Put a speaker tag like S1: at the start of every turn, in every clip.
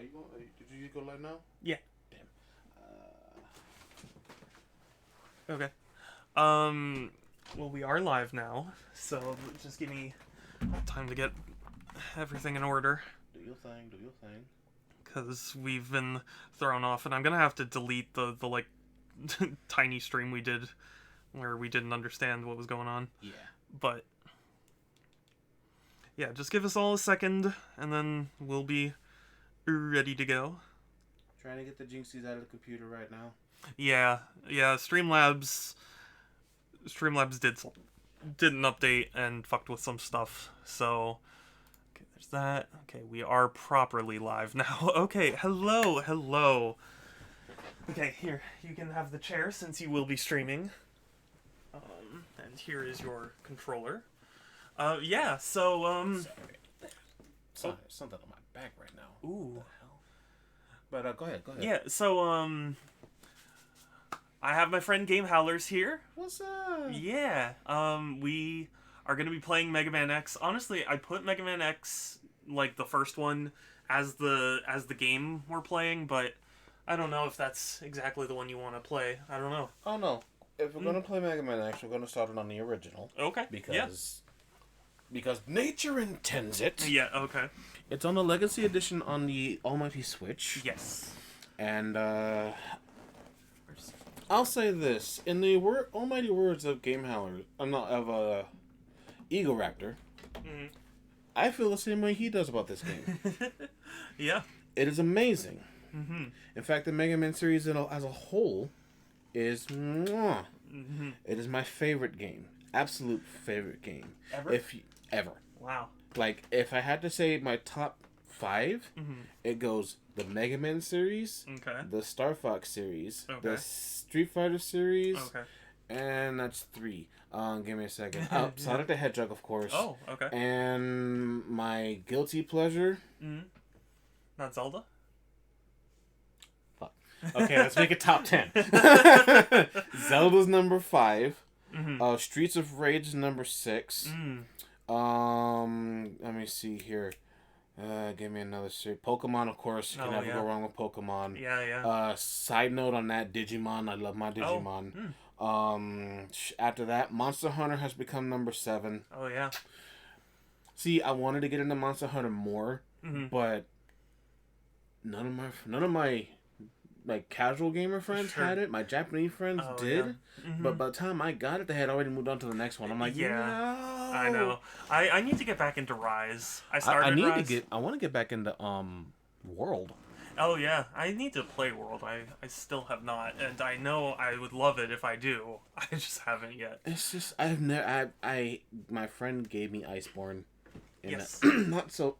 S1: you going? Did you go live now?
S2: Yeah.
S1: Damn.
S2: Okay. Well, we are live now, so just give me time to get everything in order.
S1: Do your thing. Do your thing.
S2: Because we've been thrown off, and I'm gonna have to delete the like tiny stream we did where we didn't understand what was going on.
S1: Yeah.
S2: But yeah, just give us all a second, and then we'll be ready to go.
S1: Trying to get the jinxies out of the computer right now.
S2: Yeah. Streamlabs didn't update and fucked with some stuff. So, okay, there's that. Okay, we are properly live now. Okay, hello. Okay, here, you can have the chair since you will be streaming. And here is your controller. Yeah, so,
S1: Sorry, something on my back right now.
S2: Ooh.
S1: What the hell? But, go ahead.
S2: Yeah, so, I have my friend Game Howlers here.
S1: What's up?
S2: Yeah, we are going to be playing Mega Man X. Honestly, I put Mega Man X, like, the first one as the game we're playing, but I don't know if that's exactly the one you want to play. I don't know.
S1: Oh, no. If we're going to play Mega Man X, we're going to start it on the original.
S2: Okay.
S1: Because nature intends it.
S2: Yeah, okay.
S1: It's on the Legacy Edition on the Almighty Switch.
S2: Yes.
S1: And, I'll say this. In the almighty words of Game Howler, Eagle Raptor, I feel the same way he does about this game.
S2: Yeah.
S1: It is amazing.
S2: Mm-hmm.
S1: In fact, the Mega Man series as a whole is mwah. Mm-hmm. It is my favorite game. Absolute favorite game.
S2: Ever?
S1: Ever.
S2: Wow.
S1: Like, if I had to say my top 5, it goes the Mega Man series,
S2: Okay.
S1: the Star Fox series,
S2: Okay.
S1: the Street Fighter series,
S2: Okay.
S1: and that's 3. Give me a second. Sonic the Hedgehog, of course.
S2: Oh, okay.
S1: And my guilty pleasure.
S2: Not Zelda?
S1: Fuck. Okay, let's make it top 10. Zelda's number 5. Streets of Rage is number 6. Let me see here. Give me another series. Pokemon, of course. You can never go wrong with Pokemon.
S2: Yeah.
S1: Side note on that, Digimon. I love my Digimon. After that, Monster Hunter has become number 7.
S2: Oh, yeah.
S1: See, I wanted to get into Monster Hunter more, but none of my like casual gamer friends had it. My Japanese friends did, but by the time I got it, they had already moved on to the next one. I'm like, no.
S2: I know. I need to get back into Rise. I
S1: want to get back into World.
S2: Oh yeah, I need to play World. I still have not, and I know I would love it if I do. I just haven't yet.
S1: It's just my friend gave me Iceborne.
S2: Yes.
S1: Not so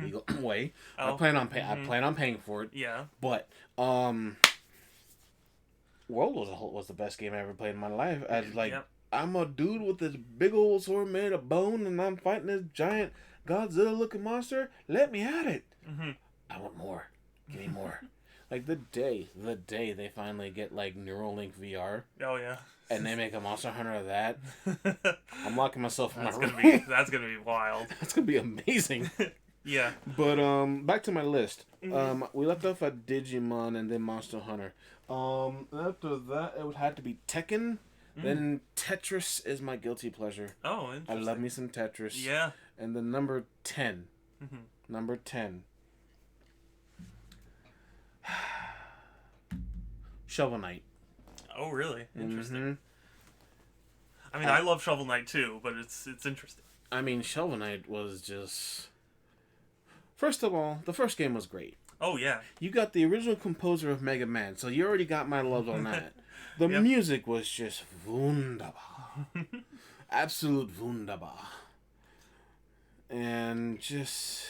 S1: legal way.
S2: Oh.
S1: I plan on paying for it.
S2: Yeah.
S1: But World was the best game I ever played in my life. I'm a dude with this big old sword made of bone, and I'm fighting this giant Godzilla-looking monster. Let me at it. I want more. Give me more. Like the day they finally get like Neuralink VR.
S2: Oh yeah.
S1: And they make a Monster Hunter of that. I'm locking myself in my room.
S2: That's gonna be wild.
S1: That's gonna be amazing.
S2: Yeah.
S1: But back to my list. We left off at Digimon and then Monster Hunter. After that, it would have to be Tekken. Then Tetris is my guilty pleasure.
S2: Oh, interesting.
S1: I love me some Tetris.
S2: Yeah.
S1: And then number 10. Number 10. Shovel Knight.
S2: Oh, really? Interesting. I mean, I love Shovel Knight too, but it's interesting.
S1: I mean, Shovel Knight was just... First of all, the first game was great.
S2: Oh, yeah.
S1: You got the original composer of Mega Man, so you already got my love on that. The music was just wunderbar. Absolute wunderbar. And just...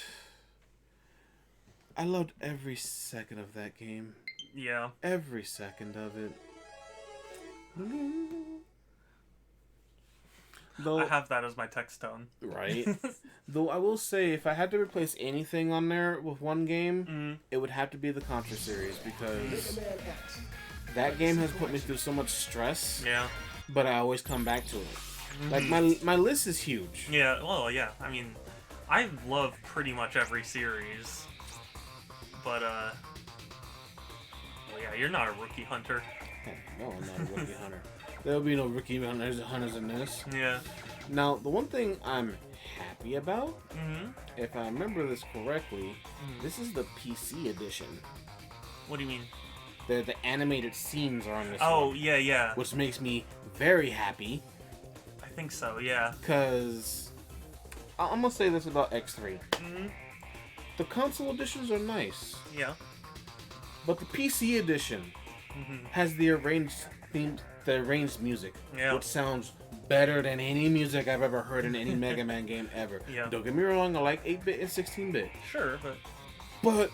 S1: I loved every second of that game.
S2: Yeah.
S1: Every second of it. Though,
S2: I have that as my text tone.
S1: Right? Though I will say, if I had to replace anything on there with one game, it would have to be the Contra series, because that game has put me through so much stress.
S2: Yeah.
S1: But I always come back to it. Like, my list is huge.
S2: Yeah, well, yeah. I mean, I love pretty much every series. But well, yeah, you're not a rookie hunter.
S1: No, I'm not a rookie hunter. There'll be no rookie hunters in this.
S2: Yeah.
S1: Now, the one thing I'm happy about, if I remember this correctly, this is the PC edition.
S2: What do you mean?
S1: The animated scenes are on this
S2: Oh,
S1: one,
S2: yeah.
S1: which makes me very happy.
S2: I think so, yeah.
S1: Because I'm going to say this about X3. The console editions are nice.
S2: Yeah.
S1: But the PC edition has the arranged themes, the arranged music, which sounds better than any music I've ever heard in any Mega Man game ever.
S2: Yeah.
S1: Don't get me wrong, I like 8-bit and 16-bit.
S2: Sure,
S1: But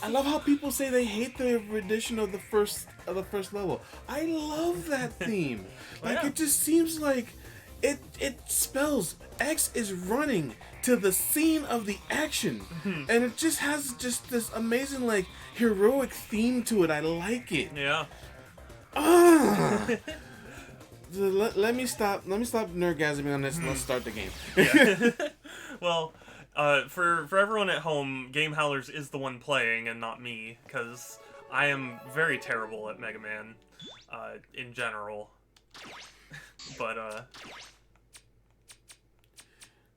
S1: I love how people say they hate the rendition of the first level. I love that theme. It just seems like it spells X is running to the scene of the action, and it just has this amazing heroic theme to it. I like it.
S2: Yeah.
S1: Let me stop nerdgasming on this and let's start the game.
S2: Yeah. Well, for everyone at home, Game Howlers is the one playing and not me, because I am very terrible at Mega Man in general. But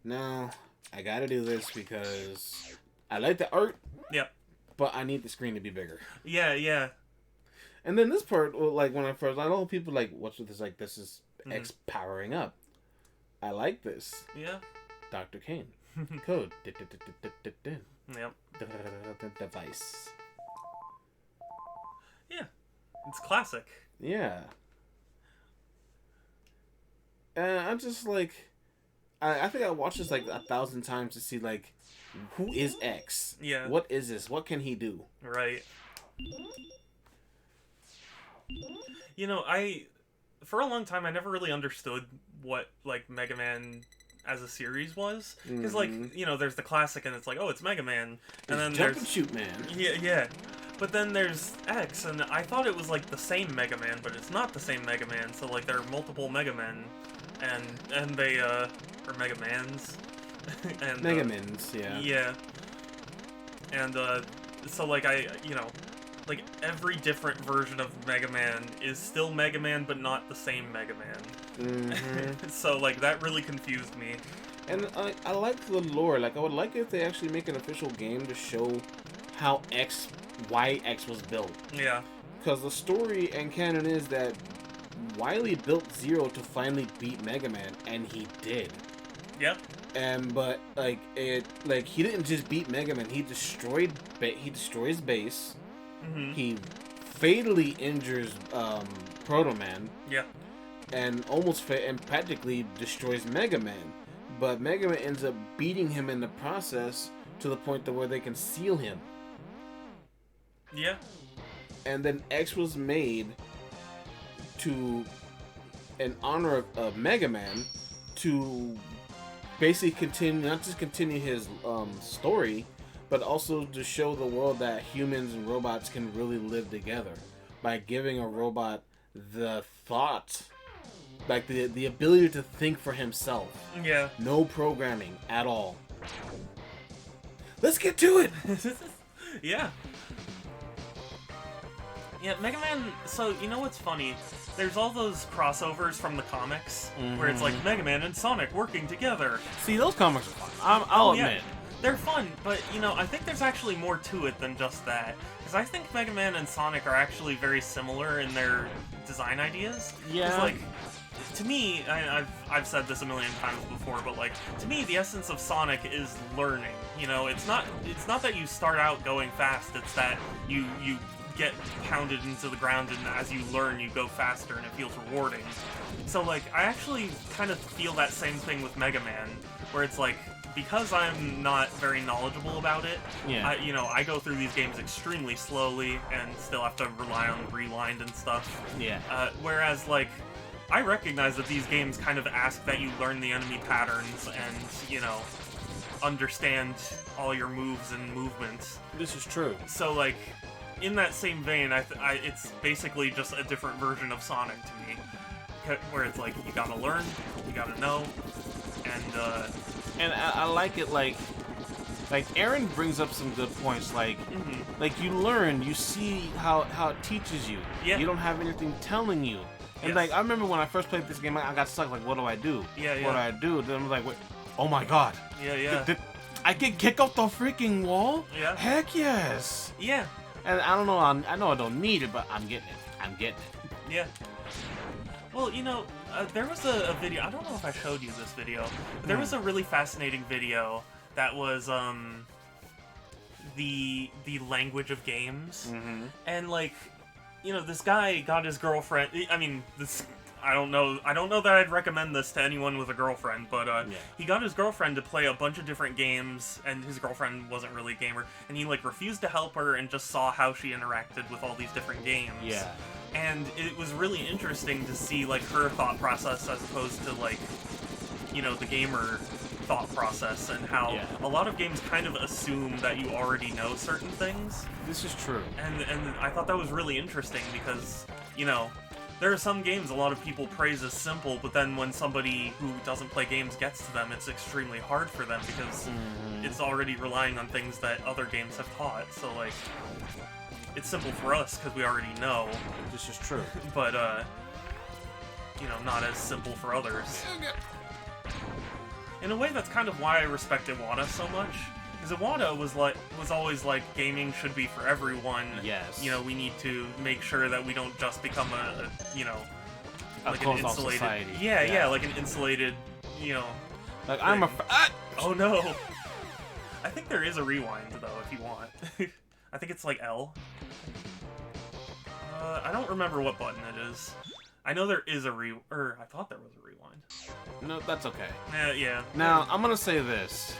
S1: no, I gotta do this because I like the art.
S2: Yep.
S1: But I need the screen to be bigger.
S2: Yeah.
S1: And then this part, when I know people what's with this? This is X powering up. I like this.
S2: Yeah.
S1: Dr. Kane. Code.
S2: Yep.
S1: Device.
S2: Yeah. It's classic.
S1: Yeah. And I'm just I think I watched this 1,000 times to see who is X?
S2: Yeah.
S1: What is this? What can he do?
S2: Right. For a long time I never really understood what Mega Man as a series was, because there's the classic and it's it's Mega Man, and then
S1: Jump
S2: there's
S1: and Shoot Man.
S2: Yeah. But then there's X, and I thought it was the same Mega Man, but it's not the same Mega Man. So there are multiple Mega Men, and they or Mega Mans, and
S1: Mega Mans, yeah.
S2: Yeah. And so every different version of Mega Man is still Mega Man, but not the same Mega Man. So that really confused me.
S1: And I like the lore. I would like if they actually make an official game to show why X was built.
S2: Yeah.
S1: Because the story and canon is that Wily built Zero to finally beat Mega Man, and he did.
S2: Yep.
S1: But he didn't just beat Mega Man. He destroys base. He fatally injures Proto Man.
S2: Yeah.
S1: And and practically destroys Mega Man. But Mega Man ends up beating him in the process to the point where they can seal him.
S2: Yeah.
S1: And then X was made in honor of Mega Man to basically not just continue his story, but also to show the world that humans and robots can really live together by giving a robot the thought, the ability to think for himself.
S2: Yeah.
S1: No programming at all. Let's get to it!
S2: Yeah. Yeah, Mega Man, so you know what's funny? There's all those crossovers from the comics where it's Mega Man and Sonic working together.
S1: See, those comics are fun. I'll admit.
S2: They're fun, but I think there's actually more to it than just that. Because I think Mega Man and Sonic are actually very similar in their design ideas.
S1: Yeah.
S2: To me, I've said this a million times before, but to me, the essence of Sonic is learning. It's not that you start out going fast. It's that you get pounded into the ground, and as you learn, you go faster, and it feels rewarding. So I actually kind of feel that same thing with Mega Man, where it's because I'm not very knowledgeable about it, I go through these games extremely slowly and still have to rely on rewind and stuff.
S1: Yeah.
S2: Whereas I recognize that these games kind of ask that you learn the enemy patterns and, understand all your moves and movements.
S1: This is true.
S2: So, in that same vein, it's basically just a different version of Sonic to me. Where it's you gotta learn, you gotta know, and
S1: I like it like Aaron brings up some good points. Like, like you learn, you see how it teaches you.
S2: Yeah.
S1: You don't have anything telling you. And like I remember when I first played this game, I got stuck. Like, what do I do?
S2: Yeah, yeah.
S1: What do I do? Then I'm like, wait, oh my god.
S2: Yeah, yeah.
S1: I can kick off the freaking wall?
S2: Yeah.
S1: Heck yes.
S2: Yeah.
S1: And I don't know. I know I don't need it, but I'm getting it. I'm getting it.
S2: Yeah. Well, you know, there was a video. I don't know if I showed you this video, but there was a really fascinating video that was the language of games, and like, you know, this guy got his girlfriend. I mean, this. I don't know that I'd recommend this to anyone with a girlfriend, but he got his girlfriend to play a bunch of different games, and his girlfriend wasn't really a gamer, and he like refused to help her and just saw how she interacted with all these different games.
S1: Yeah.
S2: And it was really interesting to see like her thought process as opposed to like, you know, the gamer thought process, and how a lot of games kind of assume that you already know certain things.
S1: This is true.
S2: And I thought that was really interesting because, you know, there are some games a lot of people praise as simple, but then when somebody who doesn't play games gets to them, it's extremely hard for them because it's already relying on things that other games have taught. So, like, it's simple for us because we already know.
S1: This is true.
S2: But, you know, not as simple for others. In a way, that's kind of why I respect Iwata so much. Because Iwata was always like, gaming should be for everyone.
S1: Yes.
S2: You know, we need to make sure that we don't just become a you know, like
S1: an
S2: insulated
S1: society.
S2: Yeah, like an insulated, you know.
S1: Like thing. I'm a.
S2: Oh no. I think there is a rewind though, if you want. I think it's like L. I don't remember what button it is. I know there is a I thought there was a rewind.
S1: No, that's okay.
S2: Yeah.
S1: Now I'm gonna say this.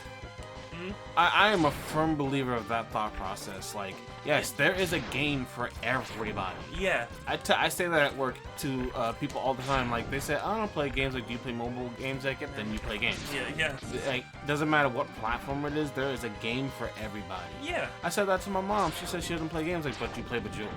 S1: I am a firm believer of that thought process. Like, yes, there is a game for everybody.
S2: Yeah.
S1: I say that at work to people all the time. Like, they say, I don't play games. Like, do you play mobile games? Like, then you play games.
S2: Yeah.
S1: Like, doesn't matter what platform it is, there is a game for everybody.
S2: Yeah.
S1: I said that to my mom. She said she doesn't play games. Like, but you play Bejeweled.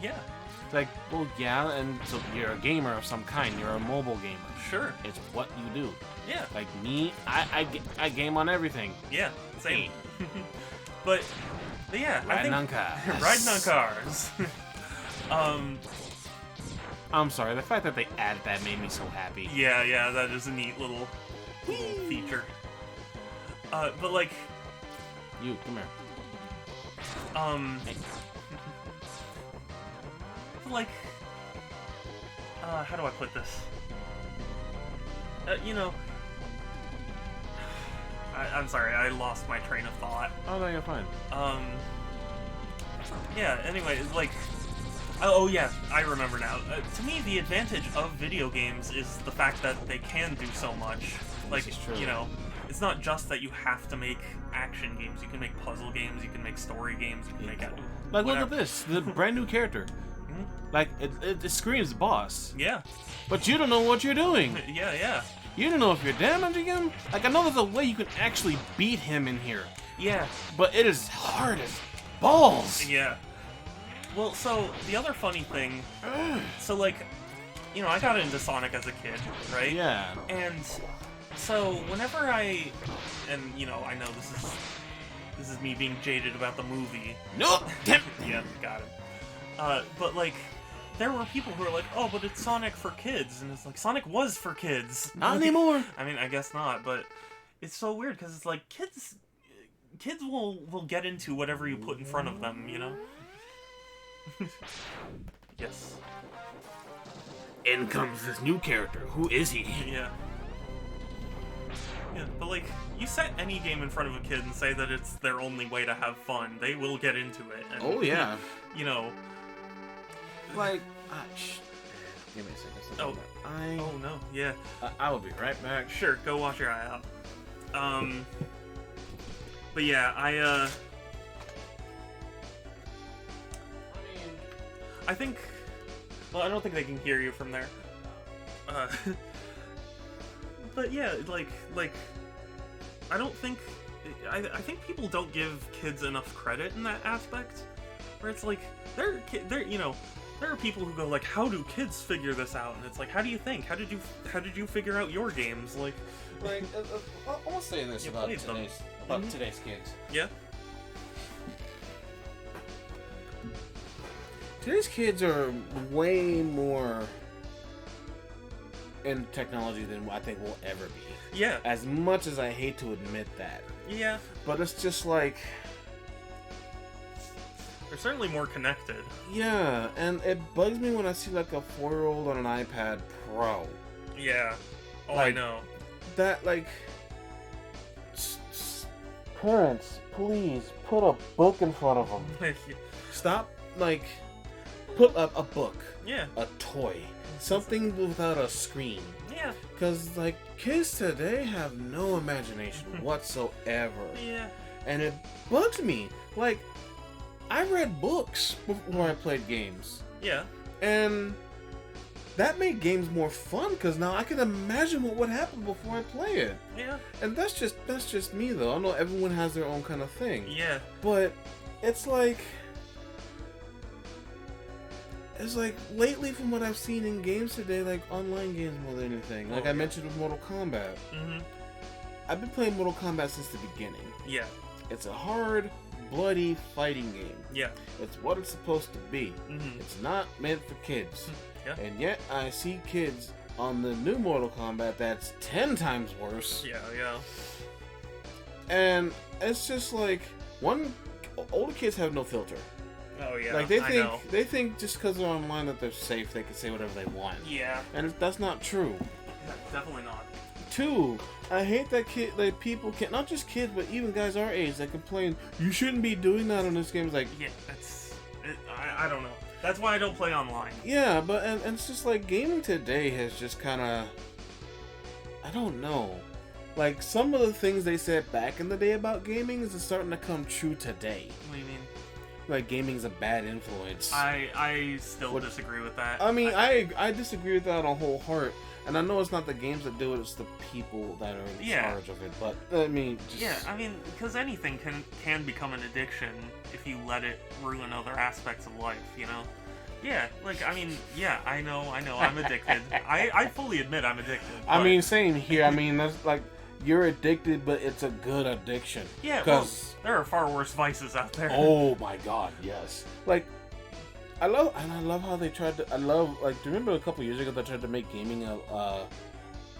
S2: Yeah.
S1: It's like, well, yeah, and so you're a gamer of some kind. You're a mobile gamer.
S2: Sure.
S1: It's what you do.
S2: Yeah.
S1: Like me, I game on everything.
S2: Yeah, same. but yeah,
S1: riding on cars.
S2: Riding on cars.
S1: I'm sorry, the fact that they added that made me so happy.
S2: Yeah, that is a neat little feature. But like,
S1: you come here.
S2: Hey. Like, how do I put this? You know, I'm sorry, I lost my train of thought.
S1: Oh no, you're fine.
S2: Yeah. Anyway, like, oh yeah, I remember now. To me, the advantage of video games is the fact that they can do so much. Like, you know, it's not just that you have to make action games. You can make puzzle games. You can make story games. You can make
S1: like, look at this, the brand new character. Like, it screams boss.
S2: Yeah.
S1: But you don't know what you're doing.
S2: Yeah.
S1: You don't know if you're damaging him. Like, I know there's a way you can actually beat him in here.
S2: Yeah.
S1: But it is hard as balls.
S2: Yeah. Well, so, the other funny thing, so, like, you know, I got into Sonic as a kid, right?
S1: Yeah.
S2: And so, whenever and, you know, I know this is me being jaded about the movie.
S1: Nope.
S2: Yeah, got it. But, like, there were people who were like, oh, but it's Sonic for kids. And it's like, Sonic was for kids.
S1: Not anymore.
S2: I mean, I guess not, but it's so weird, because it's like, kids will get into whatever you put in front of them, you know? Yes.
S1: In comes this new character. Who is he?
S2: Yeah. Yeah, but like, you set any game in front of a kid and say that it's their only way to have fun, they will get into it. And,
S1: oh, yeah.
S2: You know.
S1: Like, give me a second.
S2: Oh, no, yeah.
S1: I will be right back.
S2: Sure, go wash your eye out. But yeah, I think, well, I don't think they can hear you from there. But yeah, like, I don't think, I think people don't give kids enough credit in that aspect, where it's like, you know, there are people who go like, how do kids figure this out? And it's like, how do you think? How did you figure out your games? Like,
S1: I want to say this about But today's kids.
S2: Yeah.
S1: Today's kids are way more in technology than I think we'll ever be.
S2: Yeah.
S1: As much as I hate to admit that.
S2: Yeah.
S1: But it's just like...
S2: They're certainly more connected.
S1: Yeah, and it bugs me when I see like a 4-year-old on an iPad Pro.
S2: Yeah. Oh,
S1: like,
S2: I know.
S1: That, like... Parents, please, put a book in front of them. Stop, like... Put up a book.
S2: Yeah.
S1: A toy. Something without a screen.
S2: Yeah.
S1: Because, like, kids today have no imagination whatsoever.
S2: Yeah.
S1: And it bugs me. Like, I read books before I played games.
S2: Yeah.
S1: And that made games more fun, because now I can imagine what would happen before I play it.
S2: Yeah.
S1: And that's just me, though. I know everyone has their own kind of thing.
S2: Yeah.
S1: But it's like... It's like, lately from what I've seen in games today, like, online games more than anything. Like I mentioned with Mortal Kombat.
S2: Mm-hmm.
S1: I've been playing Mortal Kombat since the beginning.
S2: Yeah.
S1: It's a hard, bloody fighting game.
S2: Yeah.
S1: It's what it's supposed to be.
S2: Mm-hmm.
S1: It's not meant for kids.
S2: Yeah.
S1: And yet, I see kids on the new Mortal Kombat that's 10 times worse.
S2: Yeah, yeah.
S1: And it's just like, older kids have no filter.
S2: Oh yeah,
S1: like they think just because they're online that they're safe, they can say whatever they want.
S2: Yeah.
S1: And that's not true.
S2: Yeah, definitely not.
S1: 2, I hate that people can, not just kids, but even guys our age that complain, you shouldn't be doing that on this game. It's like,
S2: yeah, I don't know. That's why I don't play online.
S1: Yeah, but and it's just like gaming today has just kind of, I don't know. Like some of the things they said back in the day about gaming is starting to come true today.
S2: What do you mean?
S1: Like gaming's a bad influence.
S2: I still disagree with that.
S1: I mean, I disagree with that on whole heart. And I know it's not the games that do it, it's the people that are in charge of it. But, I mean...
S2: because anything can become an addiction if you let it ruin other aspects of life, you know? Yeah, like, I mean, yeah, I know, I'm addicted. I fully admit I'm addicted. But...
S1: I mean, same here. I mean, that's like... You're addicted, but it's a good addiction.
S2: Yeah, well, there are far worse vices out there.
S1: Oh my god, yes. Like, I love how they tried to... do you remember a couple years ago they tried to make gaming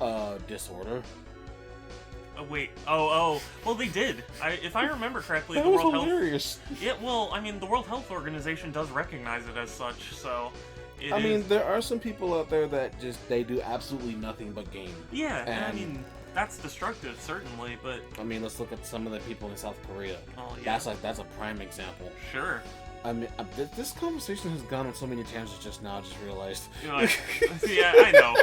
S1: a disorder?
S2: Oh, wait. Oh. Well, they did. If I remember correctly,
S1: that was hilarious.
S2: Yeah, well, I mean, the World Health Organization does recognize it as such, so...
S1: I mean, there are some people out there that they do absolutely nothing but game.
S2: Yeah, and I mean... That's destructive, certainly, but...
S1: I mean, let's look at some of the people in South Korea.
S2: Oh, yeah.
S1: That's a prime example.
S2: Sure.
S1: I mean, this conversation has gone on so many tangents just now, I just realized.
S2: Yeah, I know.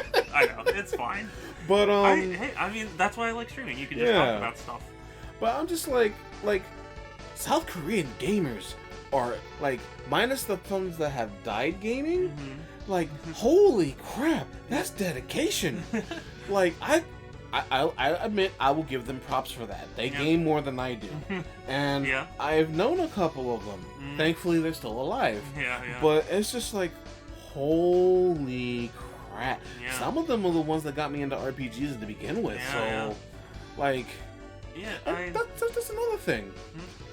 S2: It's fine.
S1: But,
S2: I mean, that's why I like streaming. You can just talk about stuff.
S1: But I'm just like, South Korean gamers are, like, minus the ones that have died gaming, like, holy crap, that's dedication. Like, I admit I will give them props for that. They game more than I do. And I've known a couple of them. Thankfully, they're still alive.
S2: Yeah.
S1: But it's just like, holy crap.
S2: Yeah.
S1: Some of them are the ones that got me into RPGs to begin with. Like...
S2: Yeah,
S1: that's another thing.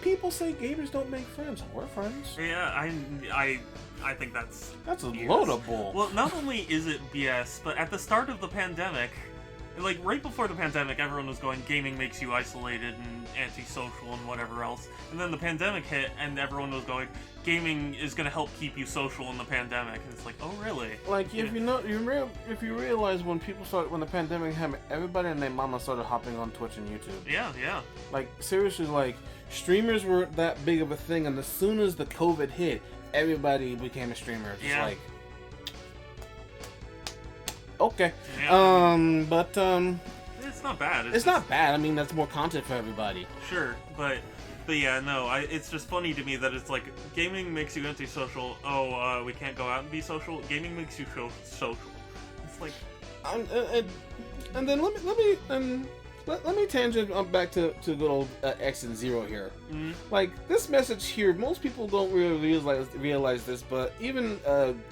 S1: People say gamers don't make friends. We're friends.
S2: Yeah, I think that's
S1: a load of bull.
S2: Well, not only is it BS, but at the start of the pandemic... Like, right before the pandemic, everyone was going, gaming makes you isolated and antisocial and whatever else. And then the pandemic hit, and everyone was going, gaming is going to help keep you social in the pandemic. And it's like, oh, really?
S1: Like, if you realize when the pandemic happened, everybody and their mama started hopping on Twitch and YouTube.
S2: Yeah. Like,
S1: seriously, like, streamers weren't that big of a thing, and as soon as the COVID hit, everybody became a streamer. Just like... Okay.
S2: Yeah.
S1: But
S2: it's not bad.
S1: It's not bad. I mean, that's more content for everybody.
S2: Sure, but yeah, no. It's just funny to me that it's like gaming makes you antisocial. Oh, we can't go out and be social. Gaming makes you social. It's like,
S1: and then let me let me tangent back to good old X and Zero here.
S2: Mm-hmm.
S1: Like, this message here, most people don't really realize this, but even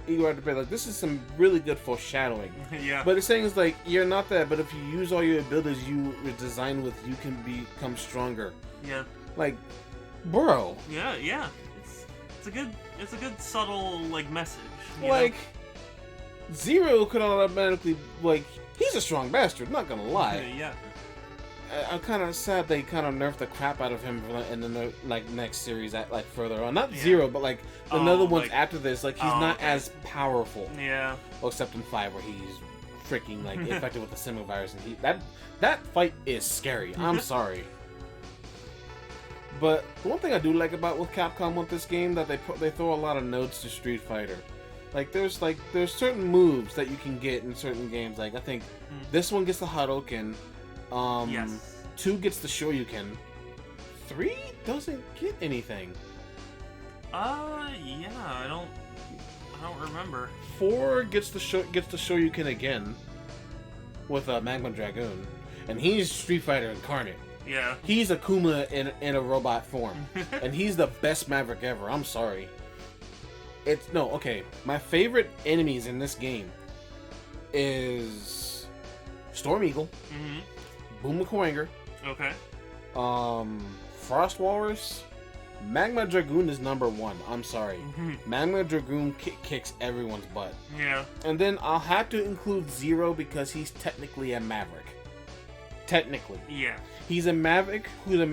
S1: Ego After Pay, like, this is some really good foreshadowing.
S2: Yeah.
S1: But it's saying is like, you're not that, but if you use all your abilities you were designed with, you can become stronger.
S2: Yeah.
S1: Like, bro.
S2: Yeah, yeah. It's a good subtle like message.
S1: Like, Zero could automatically, like, he's a strong bastard, not gonna lie.
S2: Yeah.
S1: I'm kind of sad they kind of nerfed the crap out of him in the next series, like further on. Not Zero, but like another ones after this. Like, he's not as powerful.
S2: Yeah.
S1: Well, except in 5, where he's freaking like infected with the Simic virus, and that fight is scary. I'm sorry. But the one thing I do like with Capcom with this game, that they throw a lot of notes to Street Fighter. Like, there's certain moves that you can get in certain games. Like, I think this one gets the Hadouken.
S2: Yes.
S1: 2 gets the Shoryuken. 3 doesn't get anything.
S2: Yeah, I don't remember.
S1: 4 gets the Shoryuken again with Magma Dragoon, and he's Street Fighter incarnate.
S2: Yeah.
S1: He's Akuma in a robot form, and he's the best Maverick ever. I'm sorry. My favorite enemies in this game is Storm Eagle, Boom McQuanger,
S2: okay,
S1: Frost Walrus. Magma Dragoon is number 1. I'm sorry. Magma Dragoon kicks everyone's butt.
S2: Yeah.
S1: And then I'll have to include Zero because he's technically a Maverick. Technically.
S2: Yeah.
S1: He's a Maverick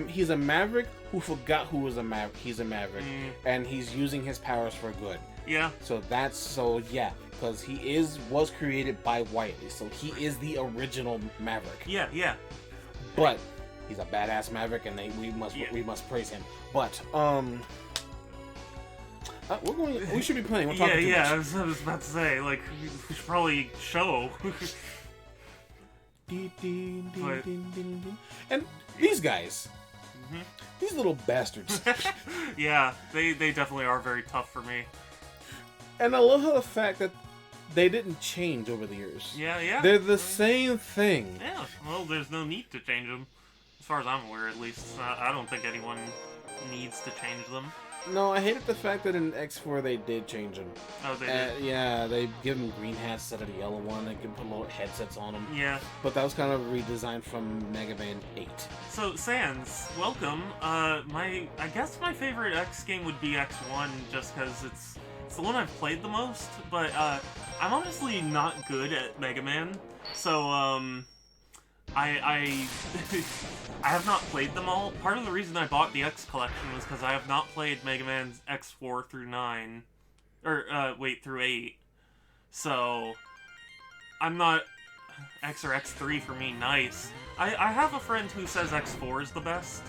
S1: he's a Maverick who forgot who was a Maverick. He's a Maverick, and he's using his powers for good.
S2: Yeah.
S1: Because he was created by Wily, so he is the original Maverick.
S2: Yeah, yeah.
S1: But he's a badass Maverick, and we must praise him. But we should be playing. We're talking too much.
S2: I was about to say, like, we should probably show.
S1: And these guys, these little bastards.
S2: Yeah, they definitely are very tough for me.
S1: And I love how the fact that they didn't change over the years.
S2: Yeah, yeah.
S1: They're the same thing.
S2: Yeah, well, there's no need to change them. As far as I'm aware, at least. I don't think anyone needs to change them.
S1: No, I hated the fact that in X4 they did change them.
S2: Oh, they did?
S1: Yeah, they give them green hats instead of the yellow one. They can put little headsets on them.
S2: Yeah.
S1: But that was kind of redesigned from Mega Man 8.
S2: So, Sans, welcome. I guess my favorite X game would be X1, just because it's the one I've played the most. But I'm honestly not good at Mega Man, so I have not played them all. Part of the reason I bought the X collection was because I have not played Mega Man X4 through 9. Through 8. So, I'm not... X or X3 for me, nice. I have a friend who says X4 is the best.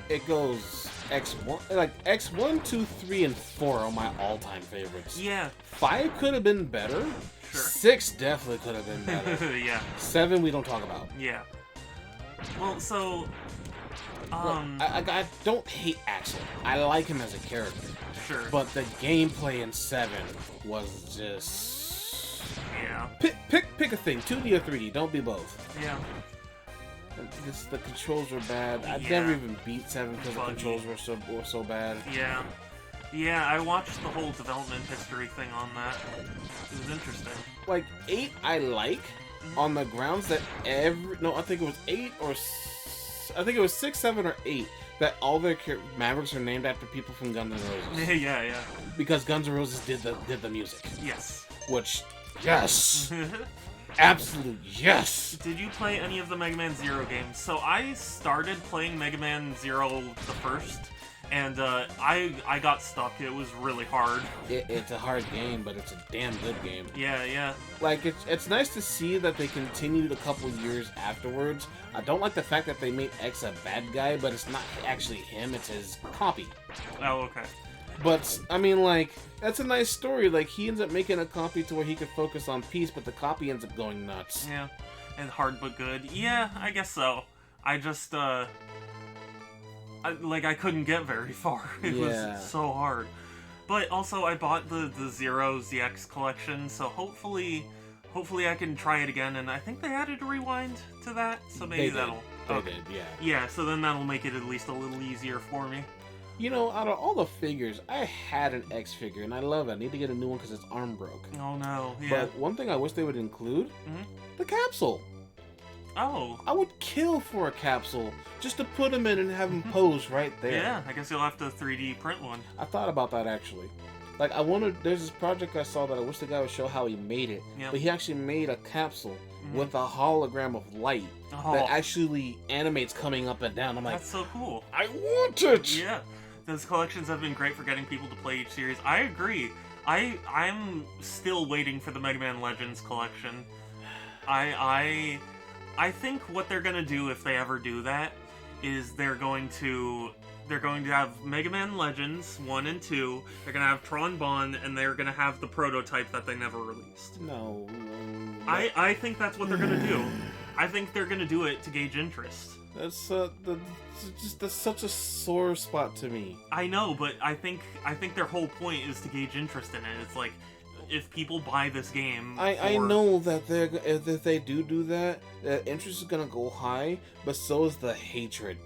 S1: It goes X1... Like, X1, 2, 3, and 4 are my all-time favorites.
S2: Yeah.
S1: 5 could have been better.
S2: Sure.
S1: 6 definitely could have been better.
S2: Yeah.
S1: 7 we don't talk about.
S2: Yeah. Well, so...
S1: I don't hate Axel. I like him as a character.
S2: Sure.
S1: But the gameplay in 7 was just...
S2: Yeah.
S1: Pick a thing, 2D or 3D. Don't be both.
S2: Yeah.
S1: The controls were bad. I never even beat 7 because the controls were so bad.
S2: Yeah. Yeah, I watched the whole development history thing on that. It was interesting.
S1: Like, 8 I like, on the grounds that I think it was 8 or... I think it was 6, 7, or 8 that all their Mavericks are named after people from Guns N' Roses.
S2: Yeah, yeah.
S1: Because Guns N' Roses did the music.
S2: Yes.
S1: Which, yes! Absolute yes!
S2: Did you play any of the Mega Man Zero games? So I started playing Mega Man Zero the first, and I got stuck. It was really hard.
S1: It's a hard game, but it's a damn good game.
S2: Yeah, yeah.
S1: Like, it's nice to see that they continued a couple years afterwards. I don't like the fact that they made X a bad guy, but it's not actually him, it's his copy.
S2: Oh, okay.
S1: But, I mean, like, that's a nice story. Like, he ends up making a copy to where he could focus on peace, but the copy ends up going nuts.
S2: Yeah. And hard but good. Yeah, I guess so. I just, I couldn't get very far. It was so hard. But also, I bought the Zero ZX collection, so hopefully hopefully I can try it again, and I think they added a rewind to that, so maybe that'll...
S1: They did, yeah.
S2: Yeah, so then that'll make it at least a little easier for me.
S1: You know, out of all the figures, I had an X figure, and I love it. I need to get a new one because its arm broke.
S2: Oh no, yeah.
S1: But one thing I wish they would include, the capsule.
S2: Oh.
S1: I would kill for a capsule just to put him in and have him pose right there.
S2: Yeah, I guess you'll have to 3D print one.
S1: I thought about that, actually. Like, I wanted, there's this project I saw that I wish the guy would show how he made it. Yep. But he actually made a capsule with a hologram of light that actually animates coming up and down. I'm like,
S2: that's so cool.
S1: I want it!
S2: Yeah. Those collections have been great for getting people to play each series. I agree. I'm still waiting for the Mega Man Legends collection. I think what they're gonna do if they ever do that is they're going to have Mega Man Legends 1 and 2, they're gonna have Tron Bonne, and they're gonna have the prototype that they never released.
S1: No.
S2: I think that's what they're gonna do. I think they're gonna do it to gauge interest.
S1: That's such a sore spot to me.
S2: I know, but I think their whole point is to gauge interest in it. It's like, if people buy this game,
S1: I know that if they do that, the interest is gonna go high, but so is the hatred.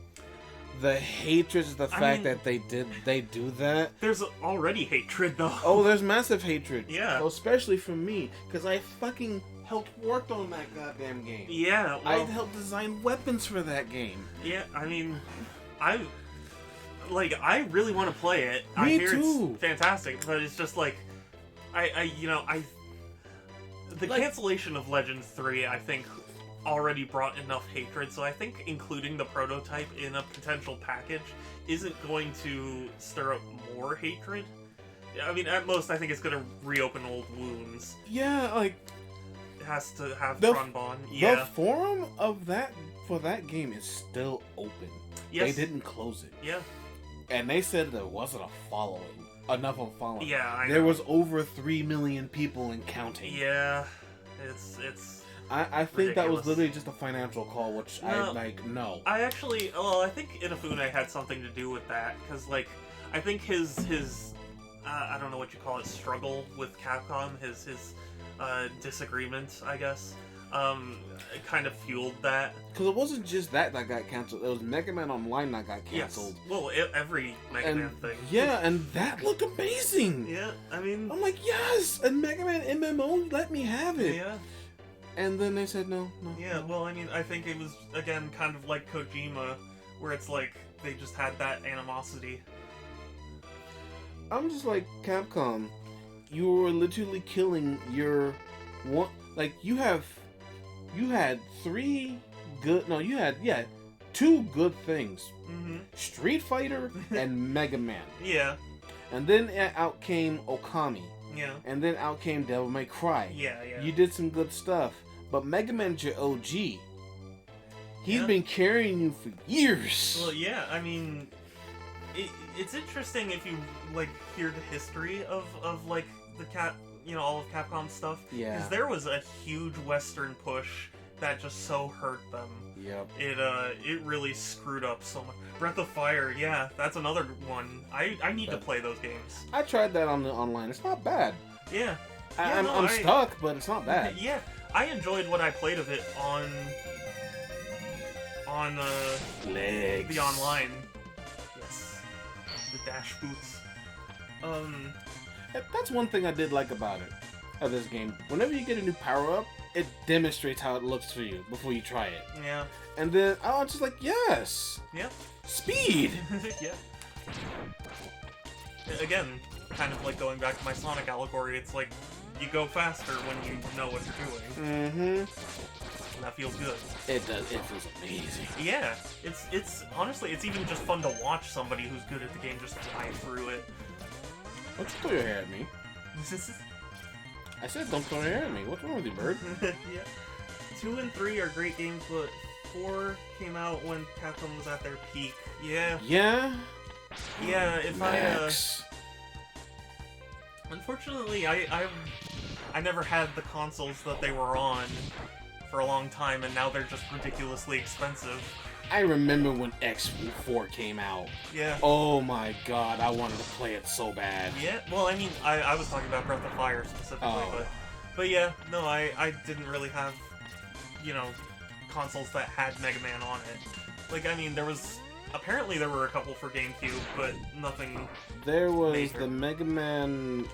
S1: The hatred is the fact that they do that.
S2: There's already hatred though.
S1: Oh, there's massive hatred.
S2: Yeah.
S1: Well, especially from me, because I fucking helped work on that goddamn game.
S2: Yeah. Well,
S1: I helped design weapons for that game.
S2: Yeah, I mean, I really want to play it.
S1: Me
S2: I hear
S1: too.
S2: It's fantastic, but it's just like, the cancellation of Legends 3, I think, already brought enough hatred, so I think including the prototype in a potential package isn't going to stir up more hatred. I mean, at most, I think it's going to reopen old wounds.
S1: Yeah, like...
S2: It has to have Tron Bonne. Yeah.
S1: The forum of for that game is still open.
S2: Yes.
S1: They didn't close it.
S2: Yeah.
S1: And they said there wasn't enough of a following.
S2: Yeah, I know.
S1: There was over 3 million people and counting.
S2: Yeah. It's
S1: I think
S2: ridiculous.
S1: that was literally just a financial call, which no.
S2: I think Inafune had something to do with that, because, like, I think his I don't know what you call it, struggle with Capcom, his disagreement, I guess, it kind of fueled that.
S1: Because it wasn't just that got canceled, it was Mega Man Online that got canceled.
S2: Yes. Well, every Mega Man thing.
S1: Yeah, and that looked amazing!
S2: Yeah, I mean...
S1: I'm like, yes! And Mega Man MMO, let me have it!
S2: Yeah.
S1: And then they said no.
S2: Yeah, well, I mean, I think it was, again, kind of like Kojima, where it's like, they just had that animosity.
S1: I'm just like, Capcom, you were literally killing your one. Like, you had 2 good things: Street Fighter and Mega Man.
S2: Yeah. And
S1: then out came Okami.
S2: Yeah.
S1: And then out came Devil May Cry.
S2: Yeah.
S1: You did some good stuff, but Mega Man's your OG. He's been carrying you for years.
S2: Well, yeah. I mean, it's interesting if you like hear the history of like the all of Capcom stuff.
S1: Yeah.
S2: Because there was a huge Western push that just so hurt them.
S1: Yep.
S2: It really screwed up so much. Breath of Fire, yeah, that's another one. I need to play those games.
S1: I tried that on the online. It's not bad.
S2: Yeah.
S1: I'm stuck, but it's not bad.
S2: Yeah, I enjoyed what I played of it on the online. Yes. The dash boots.
S1: That's one thing I did like about this game. Whenever you get a new power-up, it demonstrates how it looks for you before you try it.
S2: Yeah.
S1: And then I was just like, yes!
S2: Yeah.
S1: Speed!
S2: Yeah. Again, kind of like going back to my Sonic allegory, it's like, you go faster when you know what you're doing.
S1: Mm-hmm.
S2: That feels good.
S1: It does. It feels amazing.
S2: Yeah. It's honestly, it's even just fun to watch somebody who's good at the game just fly through it.
S1: Don't you throw your hair at me. I said don't throw your hair at me. What's wrong with you, bird?
S2: Yeah. 2 and 3 are great games, but 4 came out when Capcom was at their peak. Yeah.
S1: Yeah?
S2: Yeah, if
S1: Max.
S2: Unfortunately, I never had the consoles that they were on for a long time, and now they're just ridiculously expensive.
S1: I remember when X4 came out.
S2: Yeah.
S1: Oh my god, I wanted to play it so bad.
S2: Yeah, well, I mean, I was talking about Breath of Fire specifically, but But yeah, no, I didn't really have, you know, consoles that had Mega Man on it. Like, I mean, apparently there were a couple for GameCube, but nothing.
S1: There was
S2: major.
S1: the Mega Man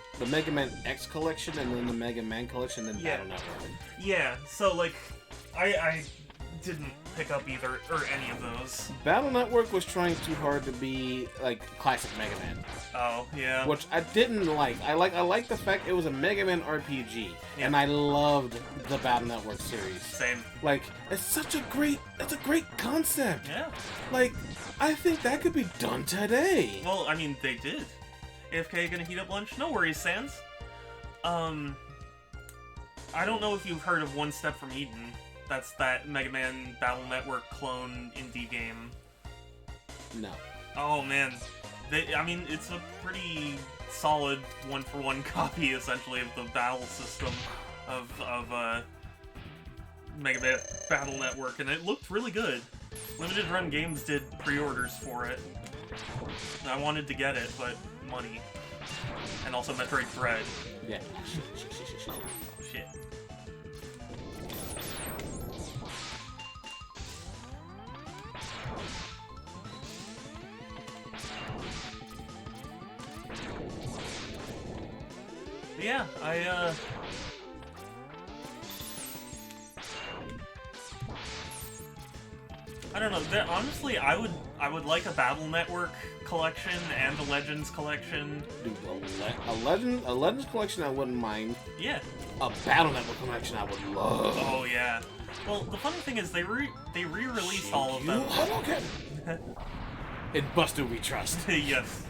S1: X collection, and then the Mega Man collection, and then Battle Network.
S2: Yeah, so like, I didn't pick up either or any of those.
S1: Battle Network was trying too hard to be like classic Mega Man.
S2: Oh yeah.
S1: Which I didn't like. I like the fact it was a Mega Man RPG, and I loved the Battle Network series.
S2: Same.
S1: Like, it's a great concept.
S2: Yeah.
S1: Like, I think that could be done today.
S2: Well, I mean, they did. AFK gonna heat up lunch? No worries, Sans. I don't know if you've heard of One Step from Eden. That's that Mega Man Battle Network clone indie game.
S1: No.
S2: Oh man, I mean, it's a pretty solid one-for-one copy, essentially, of the battle system of Mega Man Battle Network, and it looked really good. Limited Run Games did pre-orders for it. I wanted to get it, but money. And also Metroid Dread.
S1: Yeah.
S2: Shit. But yeah, I don't know. Honestly, I would like a Battle Network collection and a Legends collection.
S1: Dude, a Legends collection I wouldn't mind.
S2: Yeah.
S1: A Battle Network collection I would love.
S2: Oh yeah. Well, the funny thing is they re-released all of them.
S1: Okay. In Buster We Trust.
S2: Yes.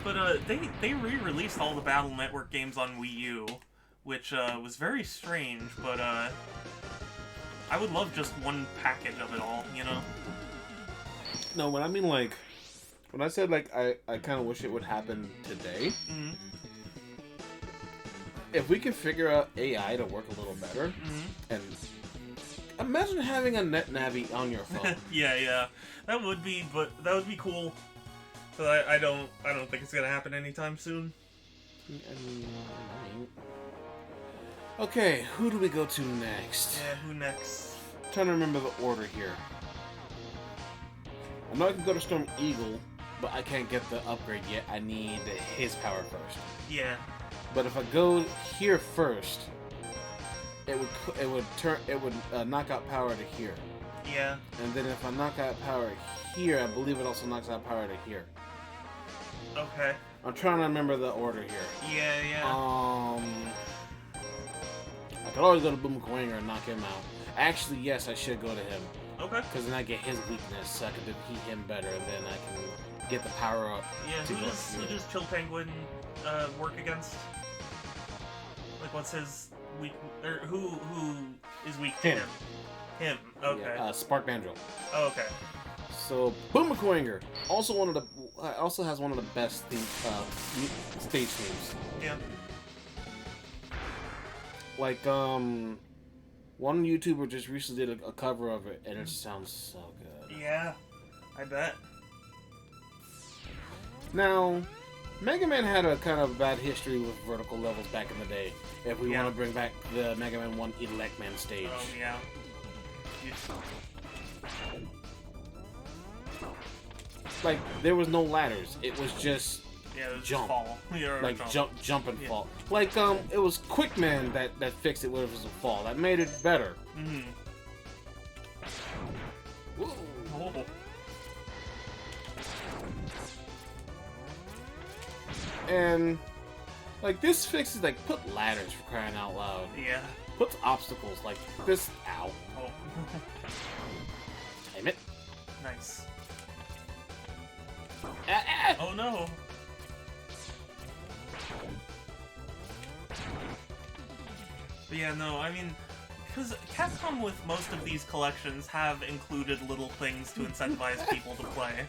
S2: But they re-released all the Battle Network games on Wii U, which was very strange. But I would love just one package of it all, you know?
S1: No, when I mean, like, when I said, like, I kind of wish it would happen today, if we could figure out AI to work a little better, and imagine having a NetNavi on your phone.
S2: Yeah, that would be cool. But I don't think it's gonna happen anytime soon.
S1: Okay, who do we go to next?
S2: Yeah, who next?
S1: I'm trying to remember the order here. I know I can go to Storm Eagle, but I can't get the upgrade yet. I need his power first.
S2: Yeah.
S1: But if I go here first, it would knock out power to here.
S2: Yeah.
S1: And then if I knock out power here, I believe it also knocks out power to here.
S2: Okay.
S1: I'm trying to remember the order here.
S2: Yeah.
S1: I could always go to Boomakwanga and knock him out. Actually, yes, I should go to him.
S2: Okay.
S1: Because then I get his weakness, so I can defeat him better, and then I can get the power up.
S2: Yeah, who does Chill Penguin work against? Like, what's his weak... Or who is weak to him? Him, okay.
S1: Yeah, Spark Banjo.
S2: Oh, okay.
S1: So, Boomakwanga also has one of the best stage themes.
S2: Yeah.
S1: Like, one YouTuber just recently did a cover of it, and it sounds so good.
S2: Yeah, I bet.
S1: Now, Mega Man had a kind of bad history with vertical levels back in the day. If we want to bring back the Mega Man 1 Elect Man stage.
S2: Oh, yeah.
S1: Like, there was no ladders. It was just
S2: it was
S1: jump.
S2: Fall.
S1: Like, jump and fall. Like, it was Quickman that fixed it when it was a fall. That made it better.
S2: Mm-hmm. Oh.
S1: And, like, this fixes, like, put ladders for crying out loud.
S2: Yeah.
S1: Puts obstacles, like this. Ow.
S2: Oh.
S1: Damn it.
S2: Nice.
S1: Ah.
S2: Oh no. But yeah, no, I mean, because Capcom with most of these collections have included little things to incentivize people to play.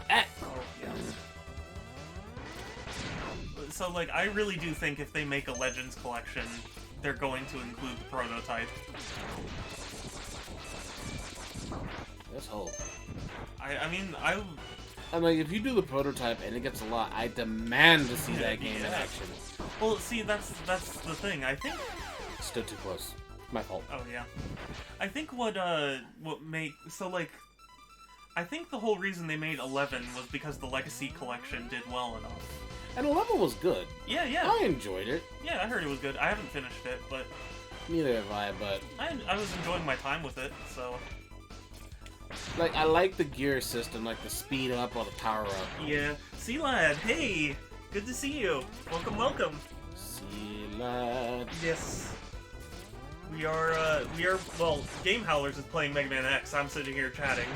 S1: Ah.
S2: Oh, yeah. So, like, I really do think if they make a Legends collection, they're going to include the prototype.
S1: Let's hope.
S2: I mean,
S1: I'm like, if you do the prototype and it gets a lot, I demand to see that game in action.
S2: Well, see, that's the thing. I think
S1: Still too close. My fault.
S2: Oh yeah, I think what make so like, I think the whole reason they made 11 was because the Legacy Collection did well enough.
S1: And 11 was good.
S2: Yeah, yeah.
S1: I enjoyed it.
S2: Yeah, I heard it was good. I haven't finished it, but
S1: neither have I. But
S2: I was enjoying my time with it, so.
S1: Like, I like the gear system, like the speed up or the power up.
S2: Yeah. Sea Lad, hey, good to see you. Welcome, welcome.
S1: Sea Lad.
S2: Yes. We are, well, Game Howlers is playing Mega Man X. I'm sitting here chatting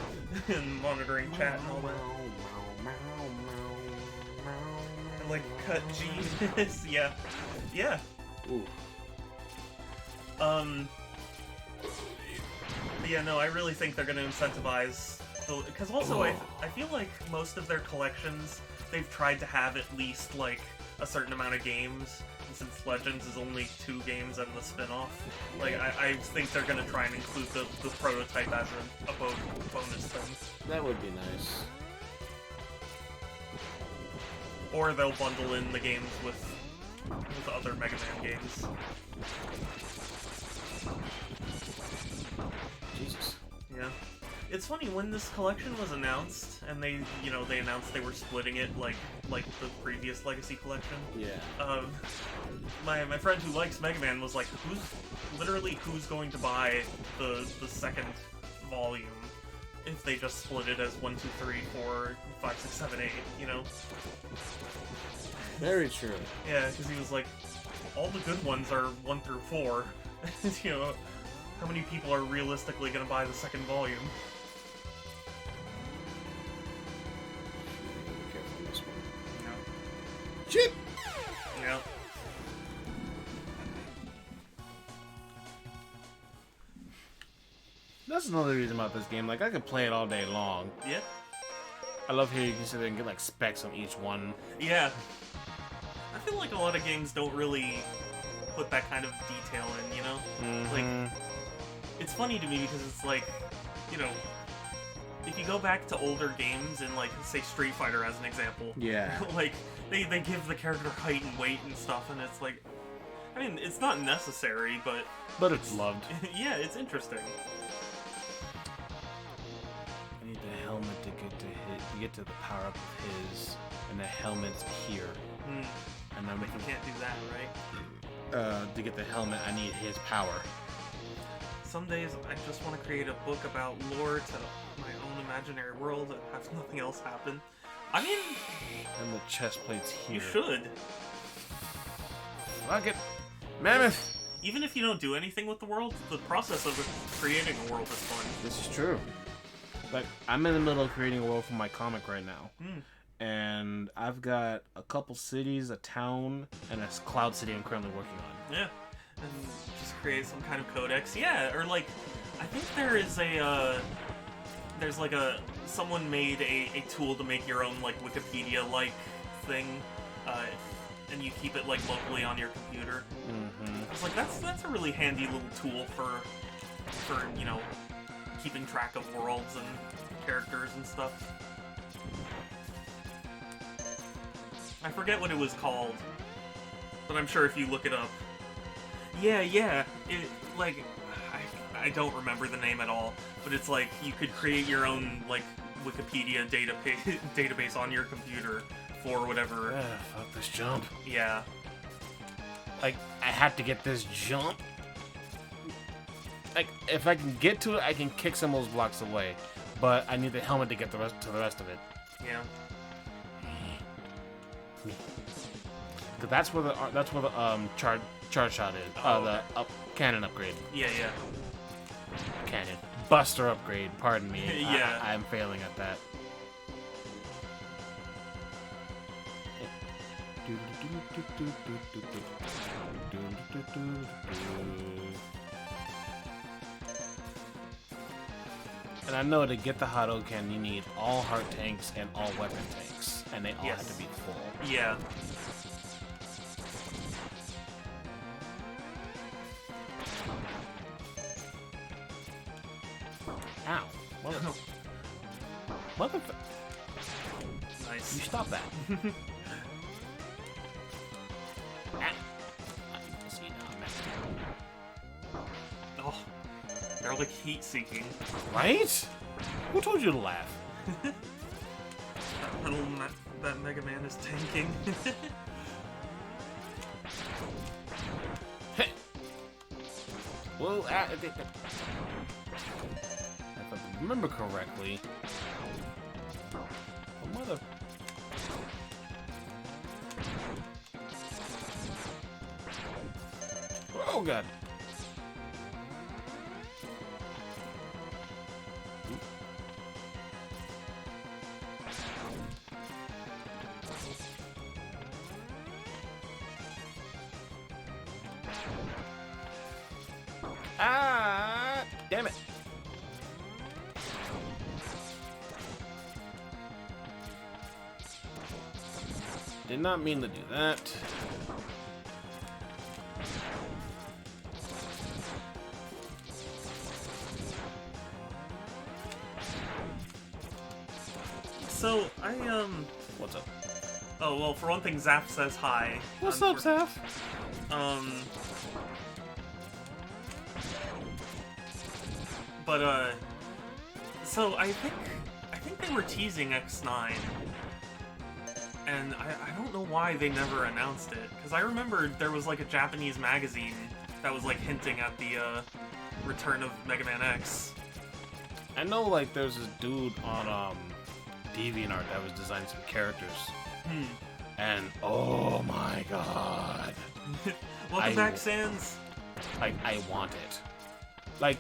S2: and monitoring chat and all that. And, like, cut G. Yeah. Yeah.
S1: Ooh.
S2: Yeah, no, I really think they're going to incentivize the... Because also, I feel like most of their collections, they've tried to have at least, like, a certain amount of games. Since Legends is only 2 games and the spin-off, like, I think they're gonna try and include the prototype as a bonus thing.
S1: That would be nice.
S2: Or they'll bundle in the games with other Mega Man games.
S1: Jesus.
S2: Yeah. It's funny, when this collection was announced, and they announced they were splitting it like the previous Legacy Collection.
S1: Yeah.
S2: My friend who likes Mega Man was like, who's going to buy the second volume if they just split it as 1, 2, 3, 4, 5, 6, 7, 8, you know?
S1: Very true.
S2: Yeah, because he was like, all the good ones are 1 through 4. You know, how many people are realistically going to buy the second volume?
S1: Shit!
S2: Yeah.
S1: That's another reason about this game. Like, I could play it all day long.
S2: Yeah.
S1: I love how you can sit there and get, like, specs on each one.
S2: Yeah. I feel like a lot of games don't really put that kind of detail in, you know?
S1: Mm-hmm.
S2: Like, it's funny to me because it's like, you know, if you go back to older games and, like, say Street Fighter as an example.
S1: Yeah.
S2: Like, they give the character height and weight and stuff, and it's like, I mean, it's not necessary, but...
S1: But it's loved.
S2: Yeah, it's interesting.
S1: I need the helmet to get to the power-up of his, and the helmet's here. And
S2: But you can't do that, right?
S1: To get the helmet, I need his power.
S2: Some days, I just want to create a book about lore to my own imaginary world and have nothing else happen. I mean...
S1: And the chest plate's here.
S2: You should.
S1: Fuck it. Mammoth!
S2: Even if you don't do anything with the world, the process of creating a world is fun.
S1: This is true. Like, I'm in the middle of creating a world for my comic right now. And I've got a couple cities, a town, and a cloud city I'm currently working on.
S2: Yeah. And just create some kind of codex. Yeah, or like, I think there is a, there's like someone made a tool to make your own, like, Wikipedia-like thing, and you keep it, like, locally on your computer. I was like, that's a really handy little tool for, you know, keeping track of worlds and characters and stuff. I forget what it was called, but I'm sure if you look it up. Yeah, it, like, I don't remember the name at all, but it's like, you could create your own, like, Wikipedia database on your computer for whatever.
S1: Fuck this jump.
S2: Yeah.
S1: Like, I have to get this jump. Like, if I can get to it, I can kick some of those blocks away. But I need the helmet to get to the rest of it.
S2: Yeah.
S1: Cause that's where the charge shot is. The cannon upgrade.
S2: Yeah.
S1: Cannon buster upgrade. Pardon me.
S2: Yeah.
S1: I'm failing at that. And I know to get the Hadoken, you need all heart tanks and all weapon tanks, and they all have to be full.
S2: Yeah.
S1: Ow. Motherfucker.
S2: Nice.
S3: You stop that.
S2: Oh, they're like heat-seeking.
S3: Right? Who told you to laugh?
S2: That Mega Man is tanking.
S3: Well, if I remember correctly, oh, mother. Oh god. Ah, damn it. Did not mean to do that.
S2: So,
S3: What's up?
S2: Oh, well, for one thing, Zaph says hi.
S3: What's up, Zaph?
S2: So I think they were teasing X9. And I don't know why they never announced it. Because I remember there was, like, a Japanese magazine that was, like, hinting at the, return of Mega Man X.
S3: I know, like, there's this dude on, DeviantArt that was designing some characters. And, oh my god.
S2: Welcome back, Sans.
S3: Like, I want it. Like,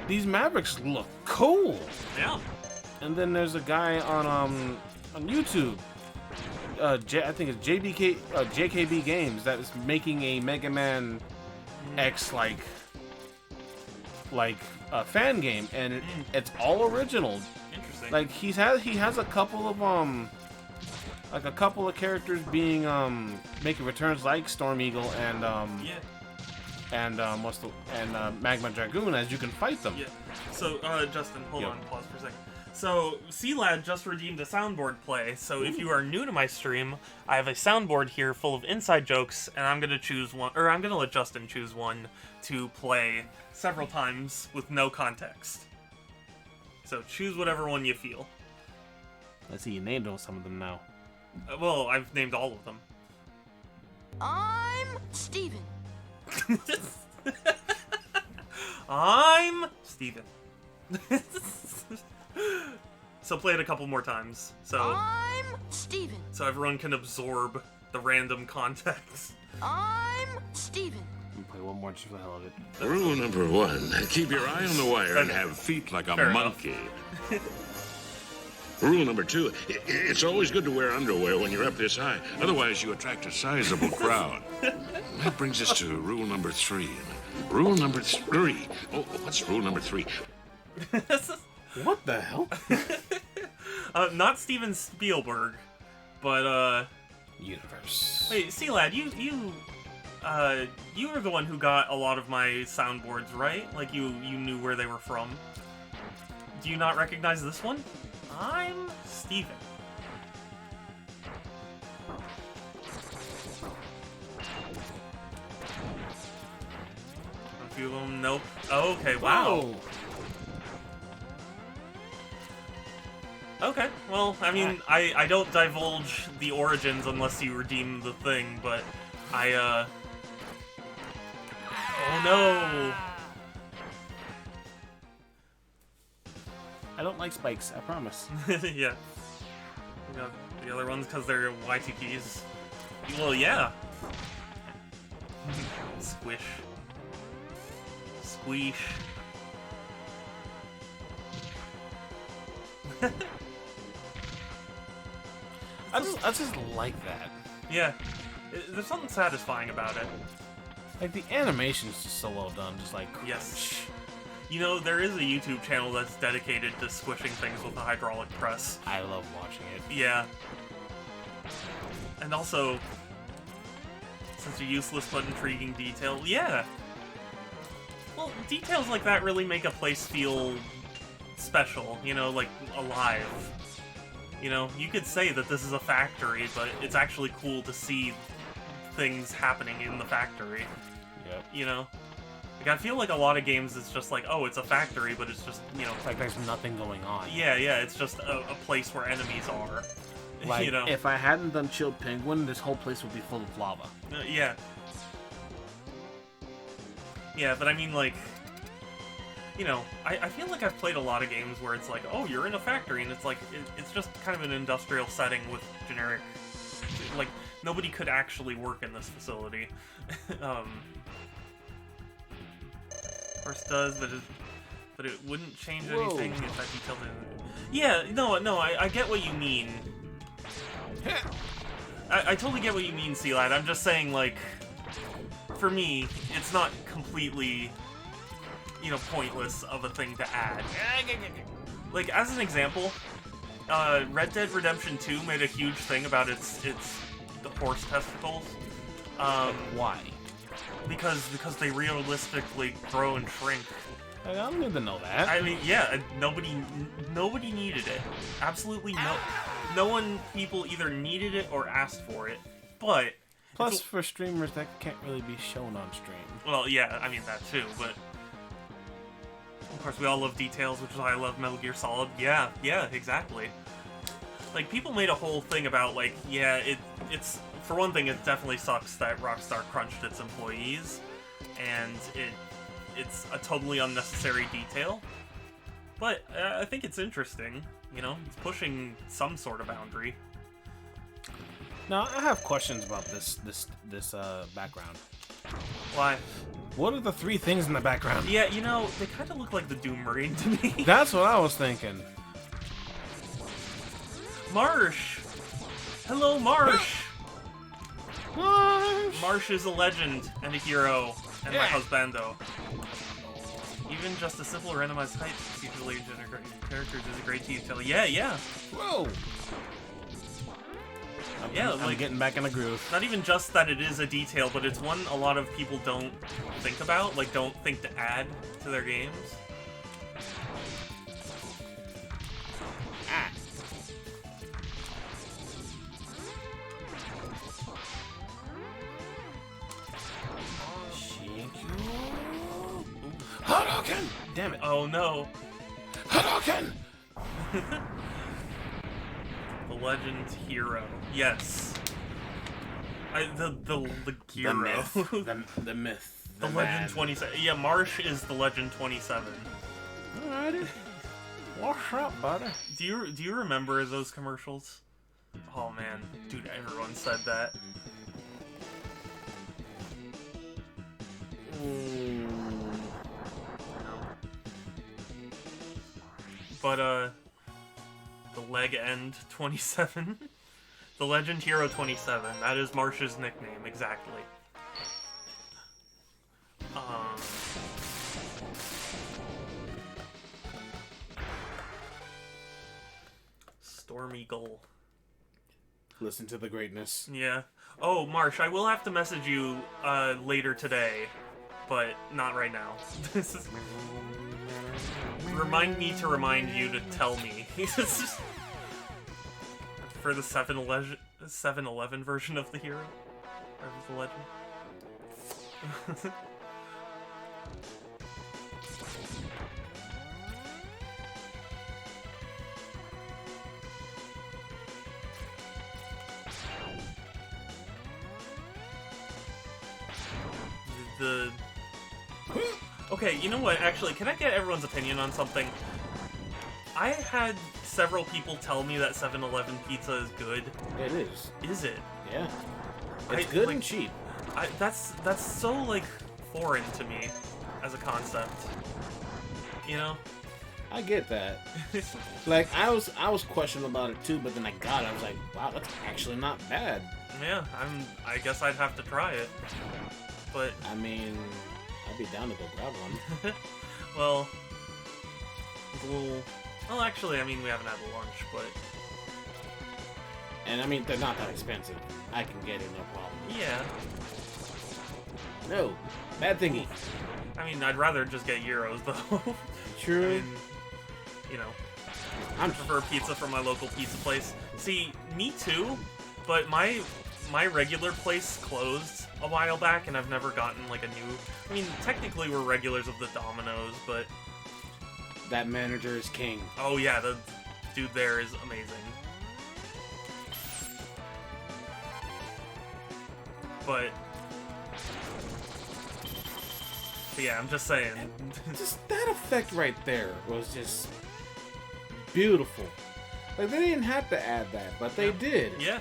S3: these Mavericks look cool.
S2: Yeah.
S3: And then there's a guy on YouTube, I think it's JKB Games, that is making a Mega Man X like a fan game, and it's all original.
S2: Interesting.
S3: Like he has a couple of characters being making returns, like Storm Eagle and Magma Dragoon, as you can fight them.
S2: Yeah. So Justin, hold on, pause for a second. So, C-Lad just redeemed a soundboard play, so if you are new to my stream, I have a soundboard here full of inside jokes, and I'm gonna choose one, or I'm gonna let Justin choose one to play several times with no context. So choose whatever one you feel.
S3: Let's see, you named some of them now.
S2: Well, I've named all of them.
S4: I'm Steven.
S2: I'm Steven. So play it a couple more times. So
S4: I'm Steven.
S2: So everyone can absorb the random context.
S4: I'm Steven.
S3: Let me play one more just for the hell of it.
S5: Rule number 1, keep your eye on the wire and have feet like a
S2: Fair
S5: monkey. Rule number 2, it's always good to wear underwear when you're up this high. Otherwise, you attract a sizable crowd. That brings us to rule number 3. Rule number 3. Oh, what's rule number 3?
S3: What the hell?
S2: Not Steven Spielberg, but
S3: Universe.
S2: wait, C-Lad, you were the one who got a lot of my soundboards, right? Like you knew where they were from. Do you not recognize this one? I'm Steven. A few of them, nope. Oh, okay, wow.
S3: Whoa.
S2: Okay, well, I mean, I don't divulge the origins unless you redeem the thing, but oh no!
S3: I don't like spikes, I promise.
S2: Yeah. We got the other ones because they're Y2Ks. Well, yeah. Squish. Squish.
S3: I just like that.
S2: Yeah. There's something satisfying about it.
S3: Like, the animation's just so well done, just like...
S2: Yes. You know, there is a YouTube channel that's dedicated to squishing things with a hydraulic press.
S3: I love watching it.
S2: Yeah. And also, such a useless but intriguing detail. Yeah. Well, details like that really make a place feel special, you know, like alive. You know, you could say that this is a factory, but it's actually cool to see things happening in the factory.
S3: Yep.
S2: You know? Like, I feel like a lot of games, it's just like, oh, it's a factory, but it's just, you know...
S3: It's like there's nothing going on.
S2: Yeah, it's just a place where enemies are.
S3: Like,
S2: you know?
S3: if I hadn't done Chilled Penguin, this whole place would be full of lava.
S2: Yeah. Yeah, but I mean, like... You know, I feel like I've played a lot of games where it's like, oh, you're in a factory, and it's like, it's just kind of an industrial setting with generic... Like, nobody could actually work in this facility. Of course does, but it wouldn't change anything if that detailed it. Yeah, no, I get what you mean. I totally get what you mean, Sealad. I'm just saying, like, for me, it's not completely, you know, pointless of a thing to add. Like, as an example, Red Dead Redemption 2 made a huge thing about the horse testicles.
S3: Why?
S2: Because they realistically grow and shrink.
S3: I don't need to know that.
S2: I mean, yeah, nobody needed it. Absolutely no one, people either needed it or asked for it. But
S3: plus, for streamers, that can't really be shown on stream.
S2: Well, yeah, I mean that too. But of course, we all love details, which is why I love Metal Gear Solid. Yeah, exactly. Like, people made a whole thing about, like, yeah, it's for one thing, it definitely sucks that Rockstar crunched its employees, and it's a totally unnecessary detail. But I think it's interesting, you know? It's pushing some sort of boundary.
S3: Now, I have questions about this background.
S2: Why?
S3: What are the 3 things in the background?
S2: Yeah, you know, they kind of look like the Doom Marine to me.
S3: That's what I was thinking.
S2: Marsh! Hello, Marsh!
S3: Marsh!
S2: Marsh is a legend and a hero and my husbando. Even just a simple randomized type usually generated characters is a great detail. Yeah.
S3: Whoa! I'm getting back in the groove.
S2: Not even just that it is a detail, but it's one a lot of people don't think about, like don't think to add to their games.
S3: Hadouken! Damn it.
S2: Oh no.
S3: Hadouken!
S2: The legend hero. Yes. The hero.
S3: The myth.
S2: The Legend 27. Yeah, Marsh is the Legend 27.
S3: Alrighty. What's up, buddy?
S2: Do you remember those commercials? Oh man, dude, everyone said that. But the Leg End 27, the Legend Hero 27. That is Marsh's nickname exactly. Storm Eagle.
S3: Listen to the greatness.
S2: Yeah. Oh, Marsh, I will have to message you later today, but not right now. Remind me to remind you to tell me. For the 7-Eleven version of the hero? Or of the legend? Okay, you know what? Actually, can I get everyone's opinion on something? I had several people tell me that 7-Eleven pizza is good.
S3: It is.
S2: Is it?
S3: Yeah. It's good and cheap.
S2: That's so, like, foreign to me as a concept. You know?
S3: I get that. Like, I was questioning about it too, but then I got it. I was like, wow, that's actually not bad.
S2: Yeah, I guess I'd have to try it. But
S3: I mean, I'd be down to go grab one.
S2: Well, it's a little. Well, actually, I mean, we haven't had lunch, but.
S3: And I mean, they're not that expensive. I can get it, no problem.
S2: Yeah.
S3: No, bad thingy.
S2: I mean, I'd rather just get euros though.
S3: True.
S2: I mean, you know. I prefer pizza from my local pizza place. See, me too, but my regular place closed a while back, and I've never gotten like a new. I mean, technically we're regulars of the Domino's, but
S3: that manager is king.
S2: Oh yeah, the dude there is amazing. But yeah, I'm just saying.
S3: Just that effect right there was just beautiful. Like, they didn't have to add that, but they did.
S2: Yeah.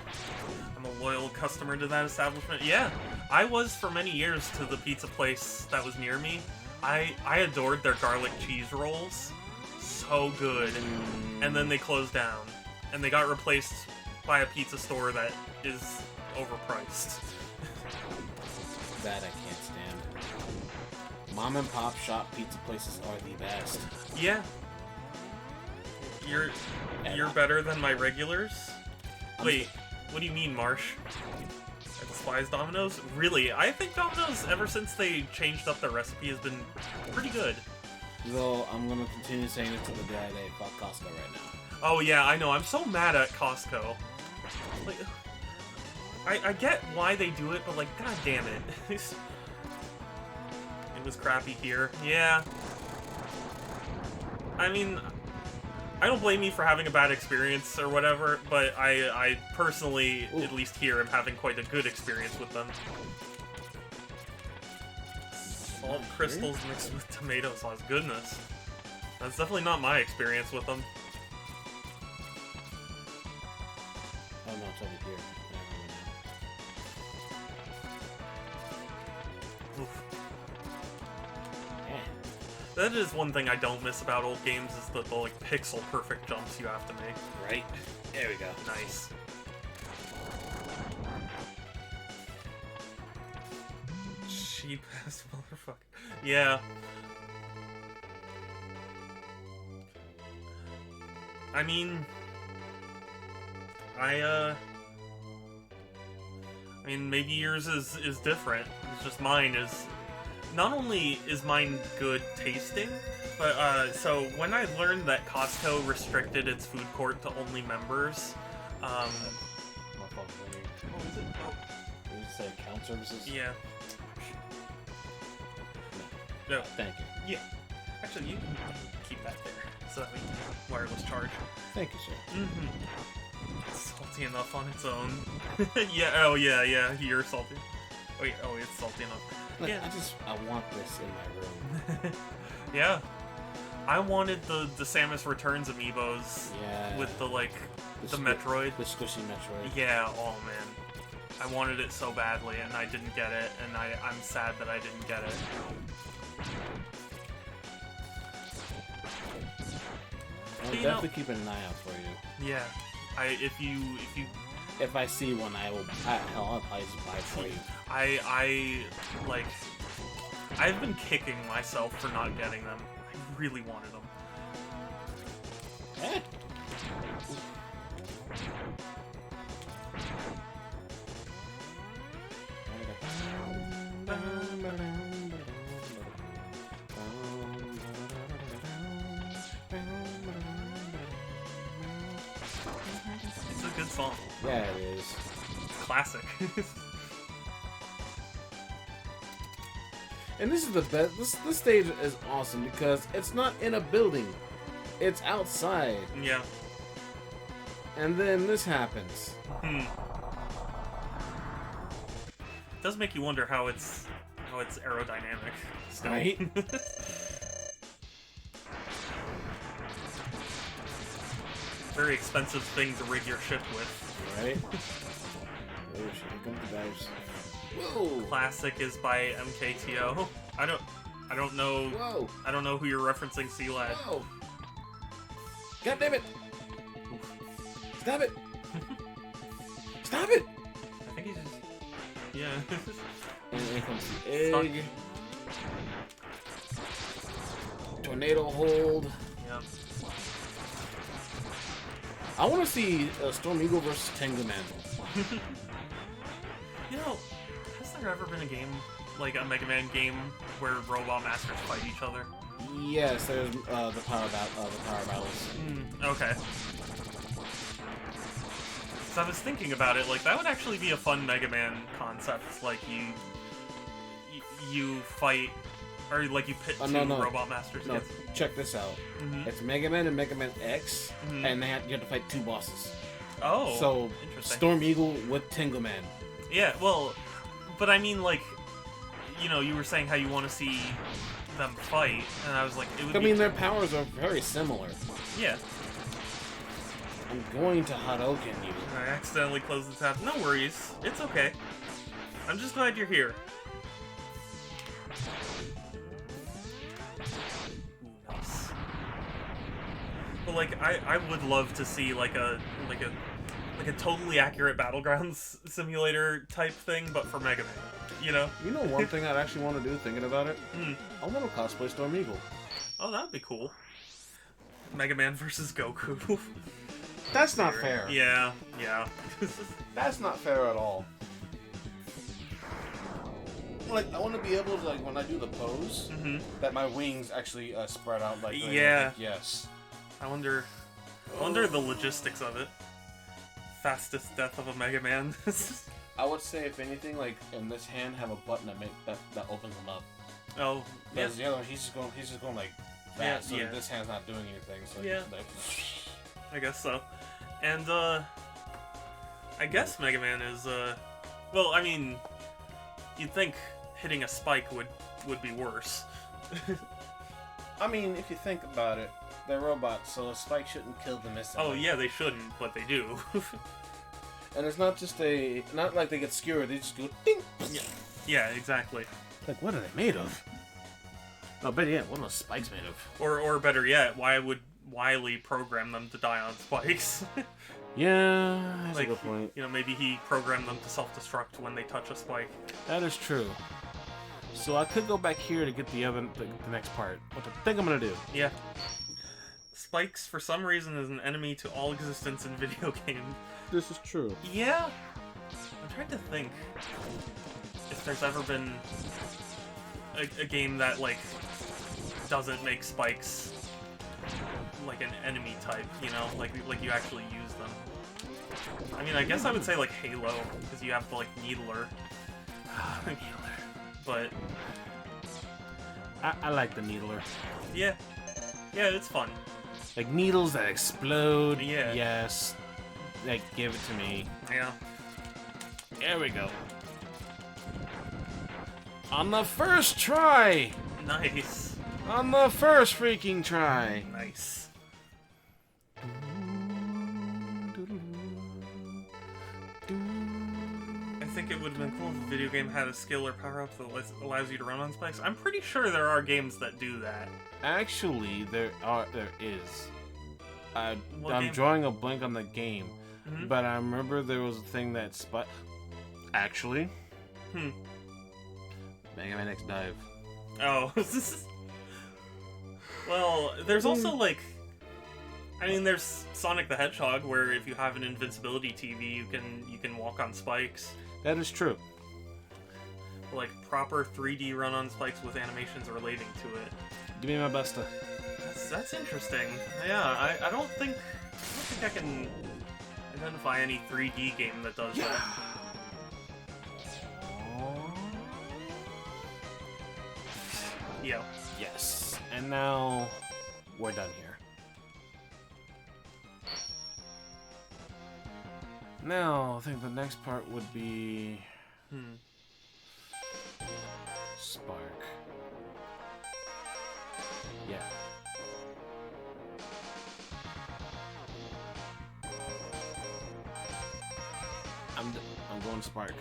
S2: I'm a loyal customer to that establishment. Yeah. I was for many years to the pizza place that was near me. I adored their garlic cheese rolls. So good. And then they closed down. And they got replaced by a pizza store that is overpriced.
S3: That I can't stand. Mom and pop shop pizza places are the best.
S2: Yeah. You're better than my regulars? Wait, what do you mean, Marsh? I despise Domino's? Really? I think Domino's, ever since they changed up their recipe, has been pretty good.
S3: Though, I'm gonna continue saying it to the day I day. Fuck Costco right now.
S2: Oh yeah, I know. I'm so mad at Costco. Like, I get why they do it, but like, god damn it. It was crappy here. Yeah. I mean, I don't blame you for having a bad experience or whatever, but I personally, at least here, am having quite a good experience with them. Salt crystals mixed with tomato sauce. Goodness. That's definitely not my experience with them.
S3: Oh no, it's over here.
S2: Oof. That is one thing I don't miss about old games, is the like pixel perfect jumps you have to make.
S3: Right? There we go.
S2: Nice. Cheap ass motherfucker. Yeah. I mean, I mean, maybe yours is different. It's just mine is. Not only is mine good tasting, but so when I learned that Costco restricted its food court to only members,
S3: What is it? Oh. Did you say account services?
S2: Yeah. No.
S3: Thank you.
S2: Yeah. Actually, you can keep that there, so that we can wireless charge.
S3: Thank you, sir.
S2: Mm-hmm. It's salty enough on its own. Yeah. Oh yeah. Yeah. You're salty. Wait. Oh, it's salty enough.
S3: Look,
S2: Yeah.
S3: I want this in my room.
S2: Yeah. I wanted the Samus Returns amiibos.
S3: Yeah.
S2: With the like the Metroid.
S3: The squishy Metroid.
S2: Yeah. Oh man. I wanted it so badly, and I didn't get it, and I'm sad that I didn't get it.
S3: I'll
S2: You
S3: definitely keep an eye out for you.
S2: Yeah.
S3: If I see one, I'll probably just buy it for you.
S2: Like, I've been kicking myself for not getting them. I really wanted them.
S3: Eh?
S2: It's a good song.
S3: Yeah, it is.
S2: Classic.
S3: And this is the best. This stage is awesome because it's not in a building; it's outside.
S2: Yeah.
S3: And then this happens.
S2: It does make you wonder how it's aerodynamic. Still.
S3: Right?
S2: Very expensive thing to rig your ship with.
S3: Right? Oh shit! Here come the guys. Whoa!
S2: Classic is by MKTO. I don't know.
S3: Whoa!
S2: I don't know who you're referencing, Sea-Lad.
S3: Whoa! God damn it! Stop it! Stop it!
S2: I think he's just... Yeah.
S3: And here comes the egg. Tornado hold.
S2: Yeah.
S3: I want to see Storm Eagle versus Tengu Man.
S2: You know, has there ever been a game, like a Mega Man game, where Robot Masters fight each other?
S3: Yes, there's the power battles.
S2: Okay. So I was thinking about it, like, that would actually be a fun Mega Man concept. Like, you fight, or like you pit two Robot Masters.
S3: No, check this out. It's Mega Man and Mega Man X, and you have to fight 2 bosses.
S2: Oh,
S3: so
S2: interesting.
S3: Storm Eagle with Tingle Man.
S2: Yeah, well, but I mean, like, you know, you were saying how you want to see them fight, and I was like, it would
S3: I mean, their powers are very similar.
S2: Yeah.
S3: I'm going to Hadouken you.
S2: I accidentally closed the tab. No worries. It's okay. I'm just glad you're here. Ooh, nice. But like, I would love to see like a totally accurate Battlegrounds simulator type thing, but for Mega Man. You know?
S3: You know one thing I'd actually want to do, thinking about it? I want to cosplay Storm Eagle.
S2: Oh, that'd be cool. Mega Man versus Goku.
S3: That's not fair.
S2: Yeah.
S3: That's not fair at all. Like, I want to be able to, like, when I do the pose, that my wings actually spread out like.
S2: Yeah.
S3: Like, yes.
S2: I wonder the logistics of it. Fastest death of a Mega Man.
S3: I would say, if anything, like, in this hand, have a button that opens them up.
S2: Oh, yeah.
S3: Because the other one, he's just going like that.
S2: Yeah,
S3: so
S2: yeah.
S3: this hand's not doing anything. So
S2: Yeah.
S3: Like,
S2: I guess so. And, I guess Mega Man is, well, I mean, you'd think hitting a spike would be worse.
S3: I mean, if you think about it, they're robots, so a spike shouldn't kill them instantly.
S2: Oh, yeah, they shouldn't, but they do.
S3: And it's not just not like they get skewered, they just go ding!
S2: Yeah, exactly.
S3: Like, what are they made of? Oh, but yeah, what are those spikes made of?
S2: Or better yet, why would Wily program them to die on spikes?
S3: Yeah, that's
S2: like,
S3: a good point.
S2: You know, maybe he programmed them to self-destruct when they touch a spike.
S3: That is true. So I could go back here to get the next part. What I think I'm gonna do.
S2: Yeah. Spikes, for some reason, is an enemy to all existence in video games.
S3: This is true.
S2: Yeah. I'm trying to think if there's ever been a game that, like, doesn't make spikes like an enemy type, you know? Like you actually use them. I mean, I guess I would say, like, Halo, because you have the, like, Needler.
S3: Needler.
S2: But...
S3: I like the Needler.
S2: Yeah. Yeah, it's fun.
S3: Like, needles that explode.
S2: Yeah.
S3: Yes. Like, give it to me.
S2: Yeah.
S3: There we go. On the first try!
S2: Nice.
S3: On the first freaking try!
S2: Nice. I think it would have been cool if a video game had a skill or power-up that allows you to run on spikes. I'm pretty sure there are games that do that.
S3: Actually, there is. I'm
S2: game?
S3: drawing a blank on the game, but I remember there was a thing that Actually, Mega Man X Dive.
S2: Oh, well, there's also, like, I mean, there's Sonic the Hedgehog, where if you have an invincibility TV, you can walk on spikes.
S3: That is true.
S2: Like, proper 3D run on spikes with animations relating to it.
S3: Give me my Busta.
S2: That's interesting. Yeah, I don't think I can identify any 3D game that does that. Yeah.
S3: Yes. And now we're done here. Now I think the next part would be Spark. Yeah. I'm going Spark.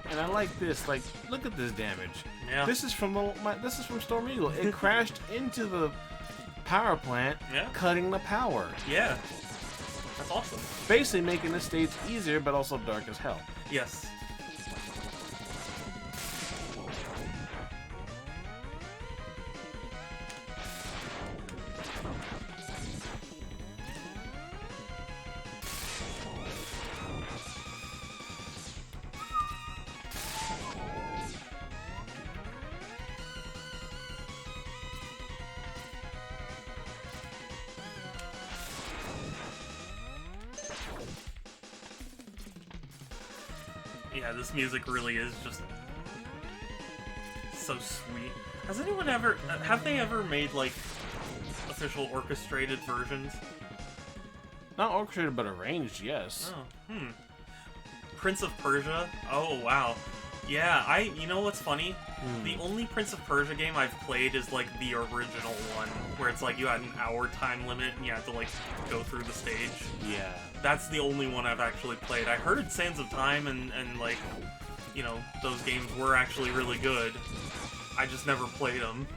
S3: And I like this. Like, look at this damage.
S2: Yeah.
S3: This is from Storm Eagle. It crashed into the power plant, cutting the power.
S2: Yeah. That's awesome.
S3: Basically making the stage easier, but also dark as hell.
S2: Yes. Yeah, this music really is just so sweet. Has anyone ever... have they ever made, like, official orchestrated versions?
S3: Not orchestrated, but arranged, yes.
S2: Oh, Prince of Persia? Oh, wow. Yeah, you know what's funny? The only Prince of Persia game I've played is, like, the original one, where it's like you had an hour time limit and you had to, like, go through the stage.
S3: Yeah.
S2: That's the only one I've actually played. I heard Sands of Time and like, you know, those games were actually really good. I just never played them.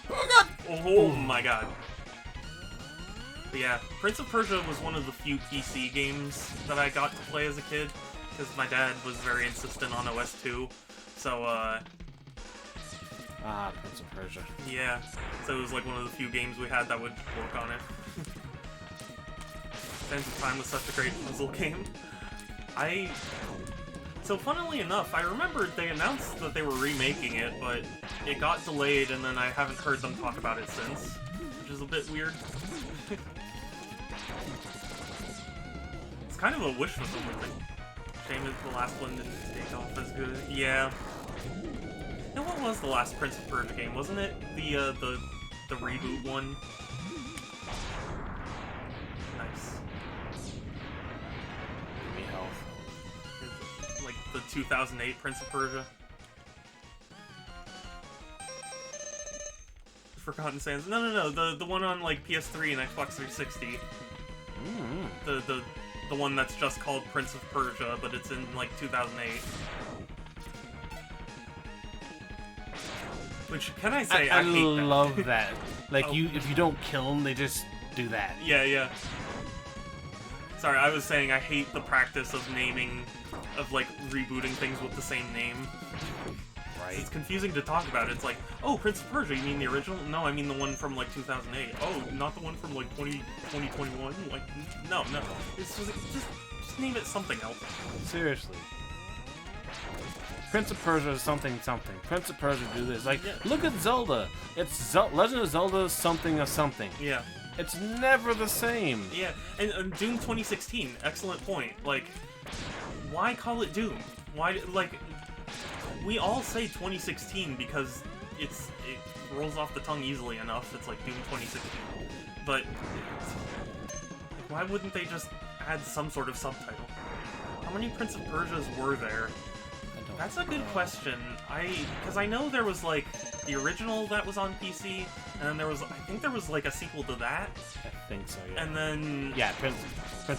S3: Oh, God!
S2: Oh my god. But yeah, Prince of Persia was one of the few PC games that I got to play as a kid, because my dad was very insistent on OS 2, so,
S3: Prince of Persia.
S2: yeah, so it was like one of the few games we had that would work on it. Sands of Time was such a great puzzle game. So funnily enough, I remember they announced that they were remaking it, but it got delayed, and then I haven't heard them talk about it since, which is a bit weird. It's kind of a wish fulfillment thing. Shame that the last one didn't take off as good. Yeah. Now, what was the last Prince of Persia game? Wasn't it the reboot one? Nice.
S3: Give me health.
S2: Like the 2008 Prince of Persia. Forgotten Sands. No. The one on like PS3 and Xbox 360. The one that's just called Prince of Persia, but it's in like 2008. Which, can I say, I hate that.
S3: I love that. Like,
S2: Oh.
S3: if you don't kill them, they just do that.
S2: Yeah. Sorry, I was saying I hate the practice of naming, of like rebooting things with the same name.
S3: Right.
S2: It's confusing to talk about. It's like, oh, Prince of Persia, you mean the original? No, I mean the one from like 2008. Oh, not the one from like 2021? Like, no. It's just name it something else.
S3: Seriously. Prince of Persia is something. Prince of Persia do this. Like, look at Zelda. It's Legend of Zelda something of something.
S2: Yeah.
S3: It's never the same.
S2: Yeah, and Doom 2016, excellent point. Like, why call it Doom? Why, like, we all say 2016 because it rolls off the tongue easily enough. It's like Doom 2016. But why wouldn't they just add some sort of subtitle? How many Prince of Persias were there? That's a good question. Because I know there was like the original that was on PC, and then there was, I think there was like a sequel to that.
S3: I think so, yeah.
S2: And then...
S3: Yeah, Prince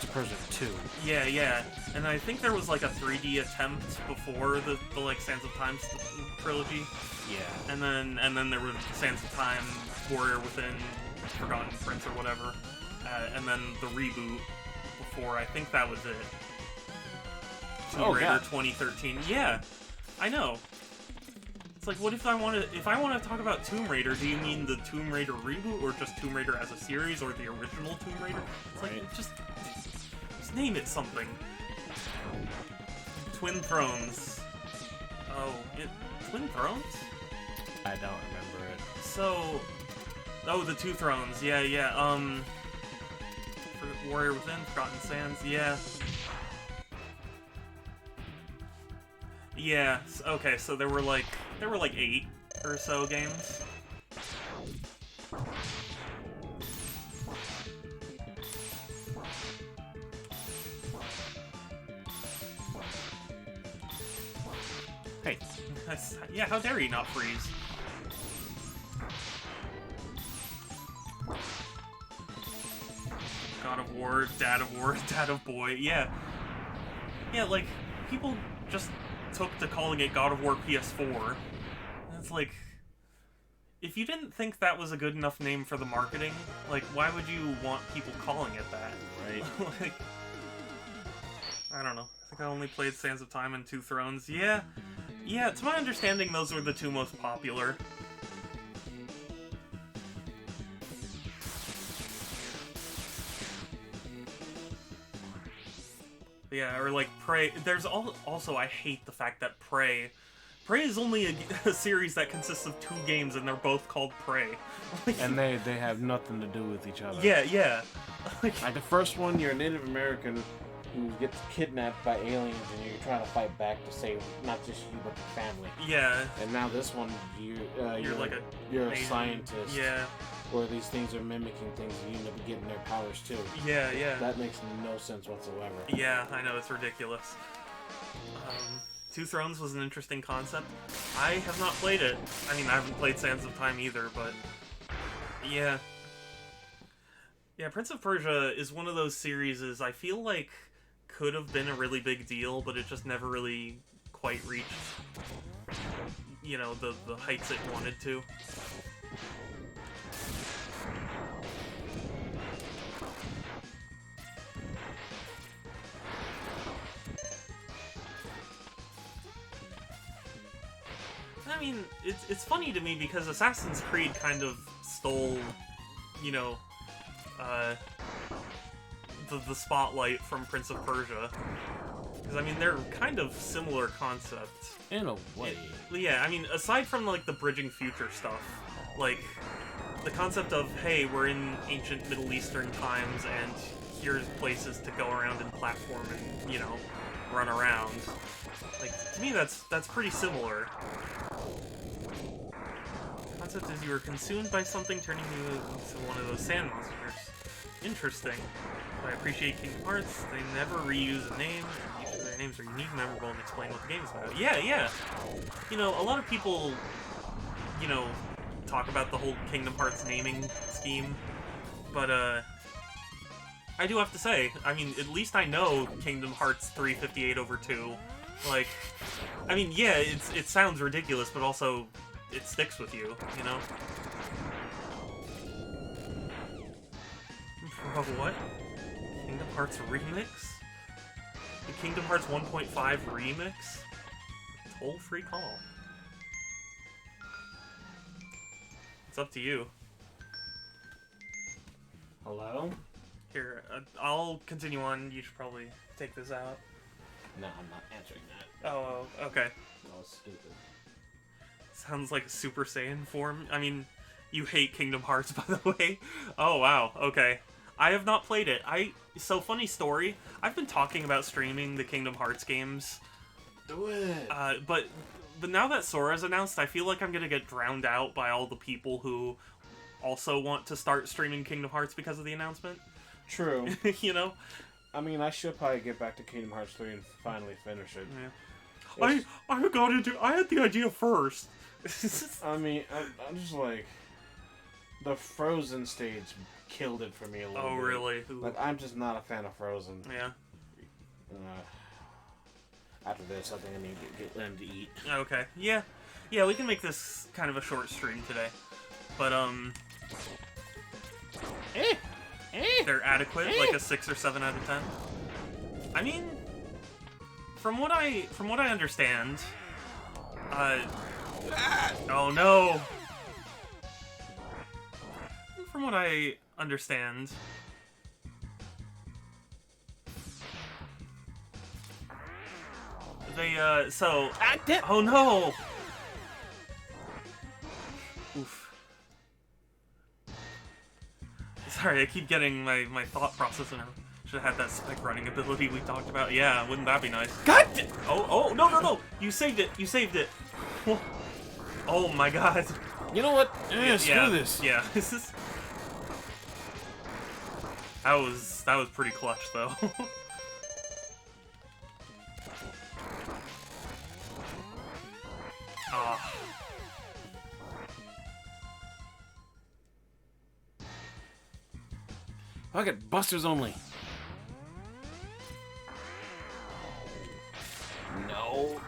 S3: of Persia 2.
S2: Yeah. And I think there was like a 3D attempt before the like Sands of Time trilogy.
S3: Yeah.
S2: And then there was Sands of Time, Warrior Within, Forgotten Prince or whatever. And then the reboot before, I think that was it. Tomb Raider 2013. Yeah, I know. It's like, what if I want to talk about Tomb Raider, do you mean the Tomb Raider reboot, or just Tomb Raider as a series, or the original Tomb Raider? It's like, just name it something. Twin Thrones. Oh, Twin Thrones?
S3: I don't remember it.
S2: So, the Two Thrones. Yeah. Warrior Within, Forgotten Sands. Yeah. Yeah, okay, so there were like 8 or so games.
S3: Hey.
S2: Yeah, how dare you not freeze? God of War, Dad of Boy, yeah. Yeah, like, people just took to calling it God of War PS4. And it's like, if you didn't think that was a good enough name for the marketing, like, why would you want people calling it that?
S3: Right.
S2: Like, I don't know. I think I only played Sands of Time and Two Thrones. Yeah, to my understanding, those were the two most popular. Yeah, or like Prey. There's also, I hate the fact that Prey is only a series that consists of 2 games, and they're both called Prey. Like,
S3: And they have nothing to do with each other.
S2: yeah.
S3: Like the first one, you're a Native American who gets kidnapped by aliens and you're trying to fight back to save not just you but your family.
S2: Yeah.
S3: And now this one, you're
S2: like
S3: a
S2: amazing
S3: scientist.
S2: Yeah.
S3: Where these things are mimicking things and you end up getting their powers too.
S2: Yeah, yeah.
S3: That makes no sense whatsoever.
S2: Yeah, I know, it's ridiculous. Two Thrones was an interesting concept. I have not played it. I mean, I haven't played Sands of Time either, but... Yeah. Yeah, Prince of Persia is one of those series I feel like could have been a really big deal, but it just never really quite reached, you know, the heights it wanted to. I mean, it's funny to me because Assassin's Creed kind of stole, you know, the spotlight from Prince of Persia. Because, I mean, they're kind of similar concepts.
S3: In a way.
S2: Yeah, I mean, aside from, like, the bridging future stuff, like, the concept of, hey, we're in ancient Middle Eastern times, and here's places to go around and platform and, you know, run around. Like, to me, that's pretty similar. The concept is you were consumed by something, turning you into one of those sand monsters. Interesting. I appreciate Kingdom Hearts. They never reuse a name. Each of their names are unique, memorable, and explain what the game is about. Yeah, yeah. You know, a lot of people, you know, talk about the whole Kingdom Hearts naming scheme, but I do have to say, I mean, at least I know Kingdom Hearts 358/2. Like, I mean, yeah, it sounds ridiculous, but also it sticks with you, you know? Bro, what? Kingdom Hearts Remix? The Kingdom Hearts 1.5 Remix? Toll-free call. It's up to you.
S3: Hello?
S2: Here, I'll continue on. You should probably take this out.
S3: No, I'm not answering that.
S2: Oh, okay.
S3: That was stupid.
S2: Sounds like a Super Saiyan form. I mean, you hate Kingdom Hearts, by the way. Oh, wow. Okay. I have not played it. So, funny story. I've been talking about streaming the Kingdom Hearts games.
S3: Do it!
S2: But now that Sora's announced, I feel like I'm gonna get drowned out by all the people who also want to start streaming Kingdom Hearts because of the announcement.
S3: True.
S2: You know?
S3: I mean, I should probably get back to Kingdom Hearts 3 and finally finish it.
S2: Yeah. I had the idea first.
S3: I mean, I'm just like... The Frozen stage killed it for me a little bit.
S2: Oh, really?
S3: Like, I'm just not a fan of Frozen.
S2: Yeah.
S3: After this, I think I need to get them to eat.
S2: Okay. Yeah. Yeah, we can make this kind of a short stream today. But, they're adequate, like a 6 or 7 out of 10. I mean, from what I understand, oh no! From what I understand, they, oh no! Oof. Sorry, I keep getting my thought process in. Should have had that spec running ability we talked about. Yeah, wouldn't that be nice? God! Oh, no! You saved it! Oh my god.
S3: You know what? Screw this.
S2: Yeah, this is... That was pretty clutch, though. Ah.
S3: I get busters only. No.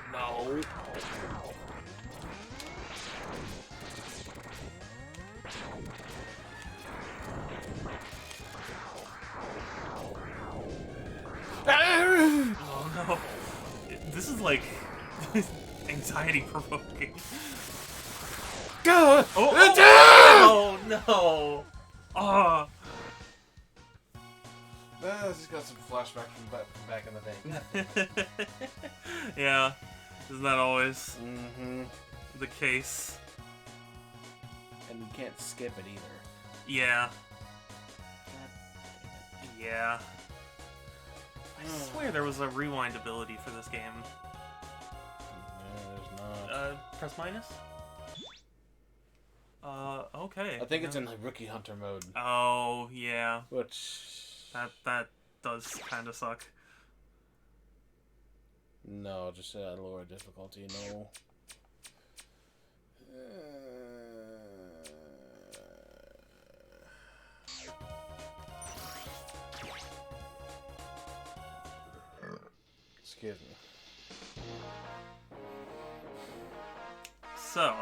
S2: Oh no. This is like anxiety provoking.
S3: Go!
S2: Oh no! Ah.
S3: I just got some flashback from back in the day.
S2: Yeah, isn't that always
S3: Mm-hmm.
S2: the case?
S3: And you can't skip it either.
S2: Yeah. Yeah. I swear there was a rewind ability for this game.
S3: No, there's not.
S2: Press minus? Okay.
S3: I think it's in the Rookie Hunter mode.
S2: Oh, yeah.
S3: Which...
S2: That does kind of suck.
S3: No, just lower difficulty, no. Excuse me.
S2: So,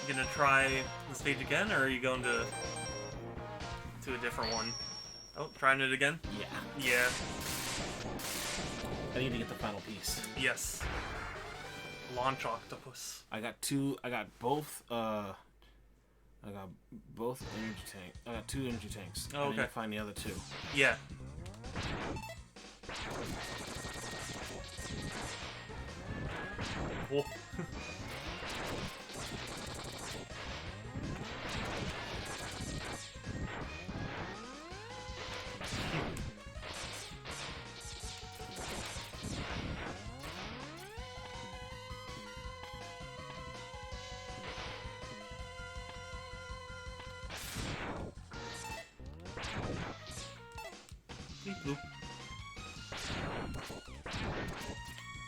S2: you gonna try the stage again, or are you going to a different one? Oh, trying it again?
S3: Yeah.
S2: Yeah.
S3: I need to get the final piece.
S2: Yes. Launch octopus.
S3: I got both energy tanks. I got 2 energy tanks.
S2: Oh, okay.
S3: I need to find the other 2.
S2: Yeah. Whoa. Beep, boop.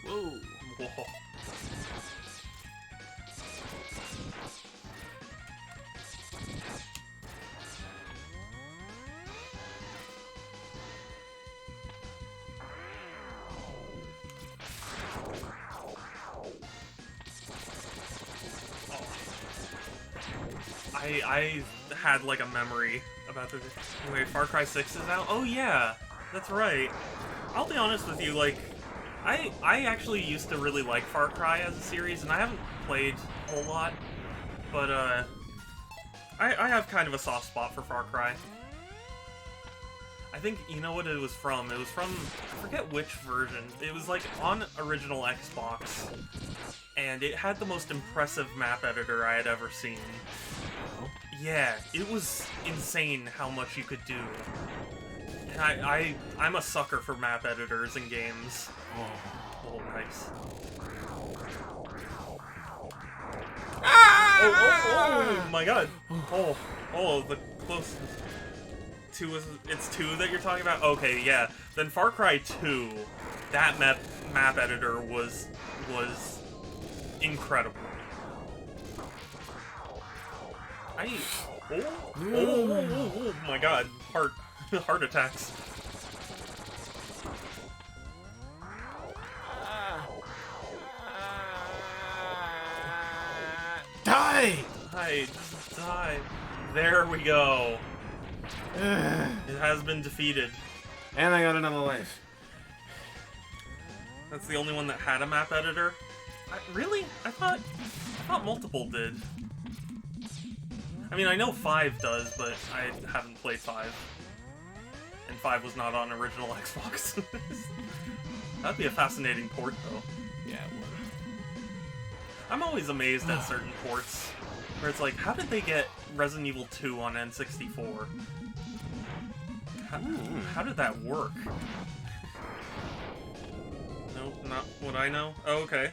S3: Whoa.
S2: Whoa. I had like a memory about this. Wait, Far Cry 6 is out? Oh yeah, that's right. I'll be honest with you, like, I actually used to really like Far Cry as a series, and I haven't played a whole lot, but I have kind of a soft spot for Far Cry. I think, you know what it was from? It was from, I forget which version. It was like on original Xbox, and it had the most impressive map editor I had ever seen. Yeah, it was insane how much you could do. And I'm a sucker for map editors in games. Oh, nice. Oh my god. Oh, the close. 2 is, it's 2 that you're talking about? Okay, yeah. Then Far Cry 2, that map editor was incredible. Oh my god, heart attacks.
S3: Die!
S2: Die. There we go. It has been defeated.
S3: And I got another life.
S2: That's the only one that had a map editor? Really? I thought multiple did. I mean, I know 5 does, but I haven't played 5. And 5 was not on original Xbox. That'd be a fascinating port, though.
S3: Yeah, it would.
S2: I'm always amazed at certain ports, where it's like, how did they get Resident Evil 2 on N64? How did that work? Nope, not what I know. Oh, okay.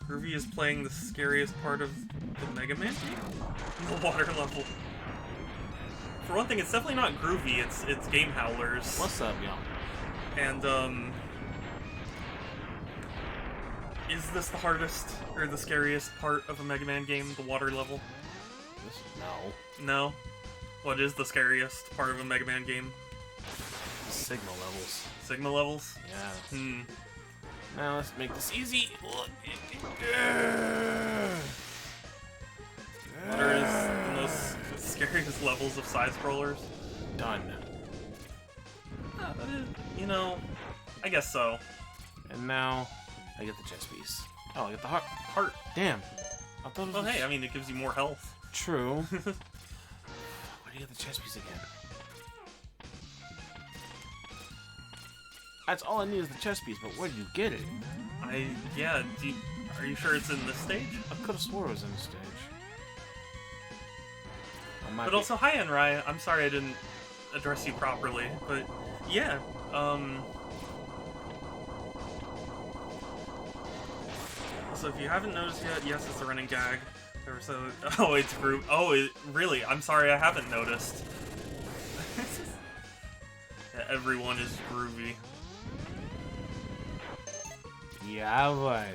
S2: Groovy is playing the scariest part of the Mega Man game? The water level. For one thing, it's definitely not Groovy, it's Game Howlers.
S3: What's up, y'all?
S2: And, is this the hardest, or the scariest part of a Mega Man game, the water level?
S3: No.
S2: No? What is the scariest part of a Mega Man game?
S3: Sigma levels.
S2: Sigma levels?
S3: Yeah. Now let's make this easy.
S2: What are the most scariest levels of side-scrollers?
S3: Done.
S2: You know, I guess so.
S3: And now I get the chest piece. Oh, I get the heart. Damn. I thought it was.
S2: Well, hey, I mean, it gives you more health.
S3: True. Where do you get the chest piece again? That's all I need is the chest piece, but where do you get it?
S2: Yeah, are you sure it's in this stage?
S3: I could have swore it was in the stage.
S2: But also, hi, Enrai. I'm sorry I didn't address you properly. But yeah, so if you haven't noticed yet, yes, it's a running gag. Oh, it's groovy. Oh, really? I'm sorry, I haven't noticed. Yeah, everyone is groovy.
S3: Yeah, boy.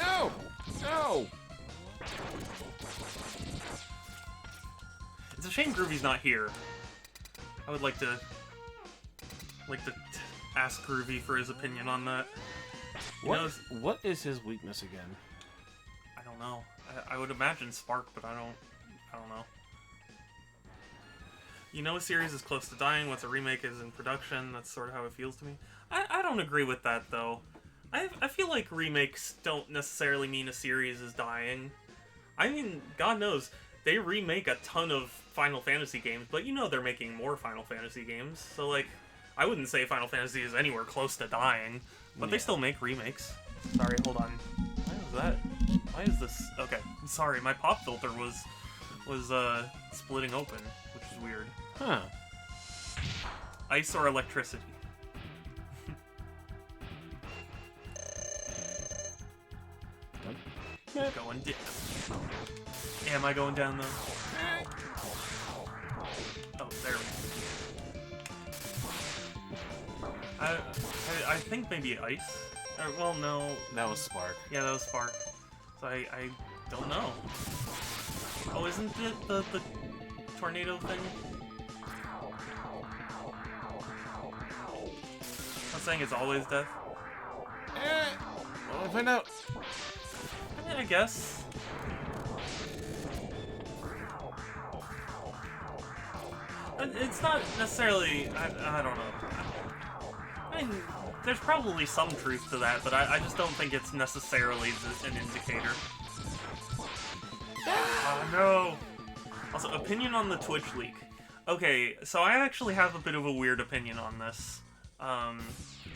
S3: No! No!
S2: It's a shame Groovy's not here. I would like to ask Groovy for his opinion on that.
S3: What is his weakness again?
S2: I don't know. I would imagine Spark, but I don't know. You know, a series is close to dying once a remake is in production. That's sort of how it feels to me. I don't agree with that, though. I feel like remakes don't necessarily mean a series is dying. I mean, God knows, they remake a ton of Final Fantasy games, but you know they're making more Final Fantasy games. So, like, I wouldn't say Final Fantasy is anywhere close to dying, but they still make remakes. Sorry, hold on. Why is that? Why is this? Okay, sorry, my pop filter was splitting open, which is weird.
S3: Huh.
S2: Ice or electricity? Going down. Am I going down, though? Oh, there we go. I think maybe ice. Well, no.
S3: That was Spark.
S2: Yeah, that was Spark. So I don't know. Oh, isn't it the tornado thing? I'm saying it's always death.
S3: I'll find out.
S2: I mean, I guess. It's not necessarily. I don't know. I mean, there's probably some truth to that, but I just don't think it's necessarily an indicator. Oh no! Also, opinion on the Twitch leak. Okay, so I actually have a bit of a weird opinion on this.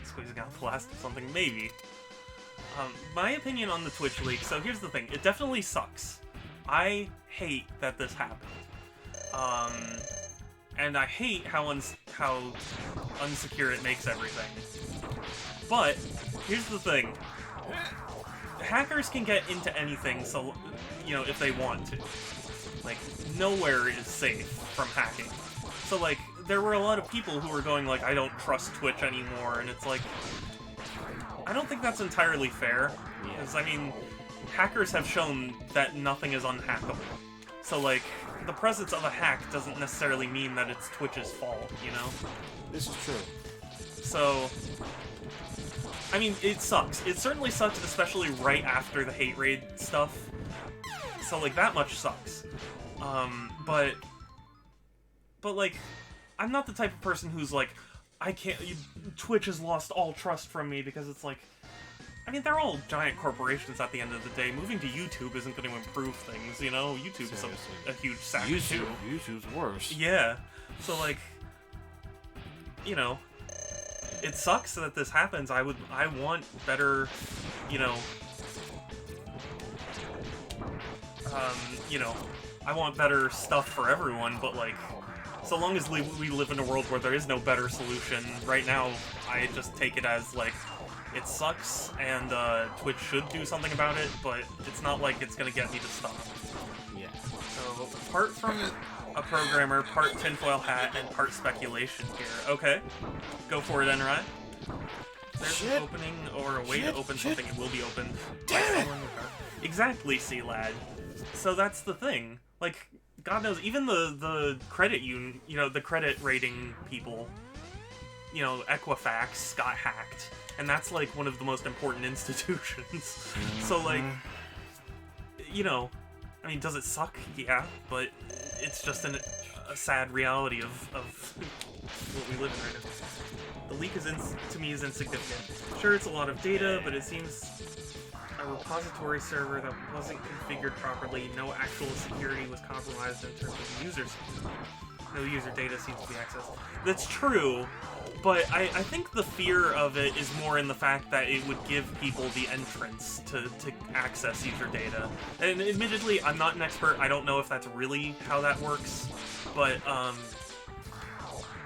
S2: Squeezing out the last of something, maybe. My opinion on the Twitch leak, so here's the thing, it definitely sucks. I hate that this happened. And I hate how unsecure it makes everything. But, here's the thing. Hackers can get into anything, so, you know, if they want to. Like, nowhere is safe from hacking. So, like, there were a lot of people who were going, like, I don't trust Twitch anymore, and it's like, I don't think that's entirely fair, because, I mean, hackers have shown that nothing is unhackable. So, like, the presence of a hack doesn't necessarily mean that it's Twitch's fault, you know?
S3: This is true.
S2: So, I mean, it sucks. It certainly sucks, especially right after the hate raid stuff. So, like, that much sucks. But, like, I'm not the type of person who's like, Twitch has lost all trust from me, because it's like, I mean, they're all giant corporations at the end of the day. Moving to YouTube isn't going to improve things, you know? YouTube is a huge sack, too.
S3: YouTube's worse.
S2: Yeah. So, like, you know, it sucks that this happens. I want better, you know, I want better stuff for everyone, but, like, so long as we live in a world where there is no better solution, right now, I just take it as, like, it sucks, and Twitch should do something about it, but it's not like it's gonna get me to stop.
S3: Yeah.
S2: So, part from a programmer, part tinfoil hat, and part speculation here. Okay. Go for it, Enrai. There's an opening or a way to open something, it will be opened. Damn it! Exactly, C-Lad. So that's the thing. Like, God knows, even the credit the credit rating people, you know, Equifax got hacked, and that's like one of the most important institutions. So, like, you know, I mean, does it suck? Yeah, but it's just a sad reality of what we live in right now. The leak to me is insignificant. Sure, it's a lot of data, but it seems a repository server that wasn't configured properly. No actual security was compromised in terms of the user security. No user data seems to be accessed. That's true, but I think the fear of it is more in the fact that it would give people the entrance to access user data. And admittedly, I'm not an expert. I don't know if that's really how that works, but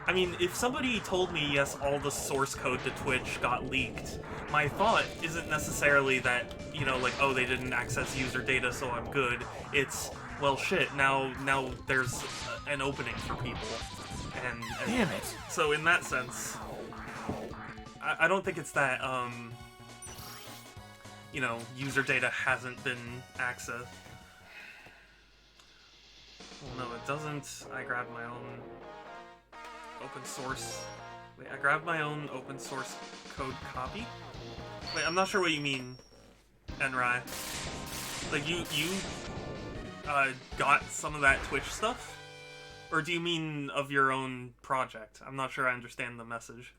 S2: I mean, if somebody told me, yes, all the source code to Twitch got leaked, my thought isn't necessarily that, you know, like, oh, they didn't access user data, so I'm good. It's, well, shit, now there's an opening for people. And
S3: Damn it.
S2: So in that sense, I don't think it's that, you know, user data hasn't been accessed. Well, no, it doesn't. I grabbed my own open source. Wait, I grabbed my own open source code copy? Wait, I'm not sure what you mean, Enrai. Like, you got some of that Twitch stuff? Or do you mean of your own project? I'm not sure I understand the message.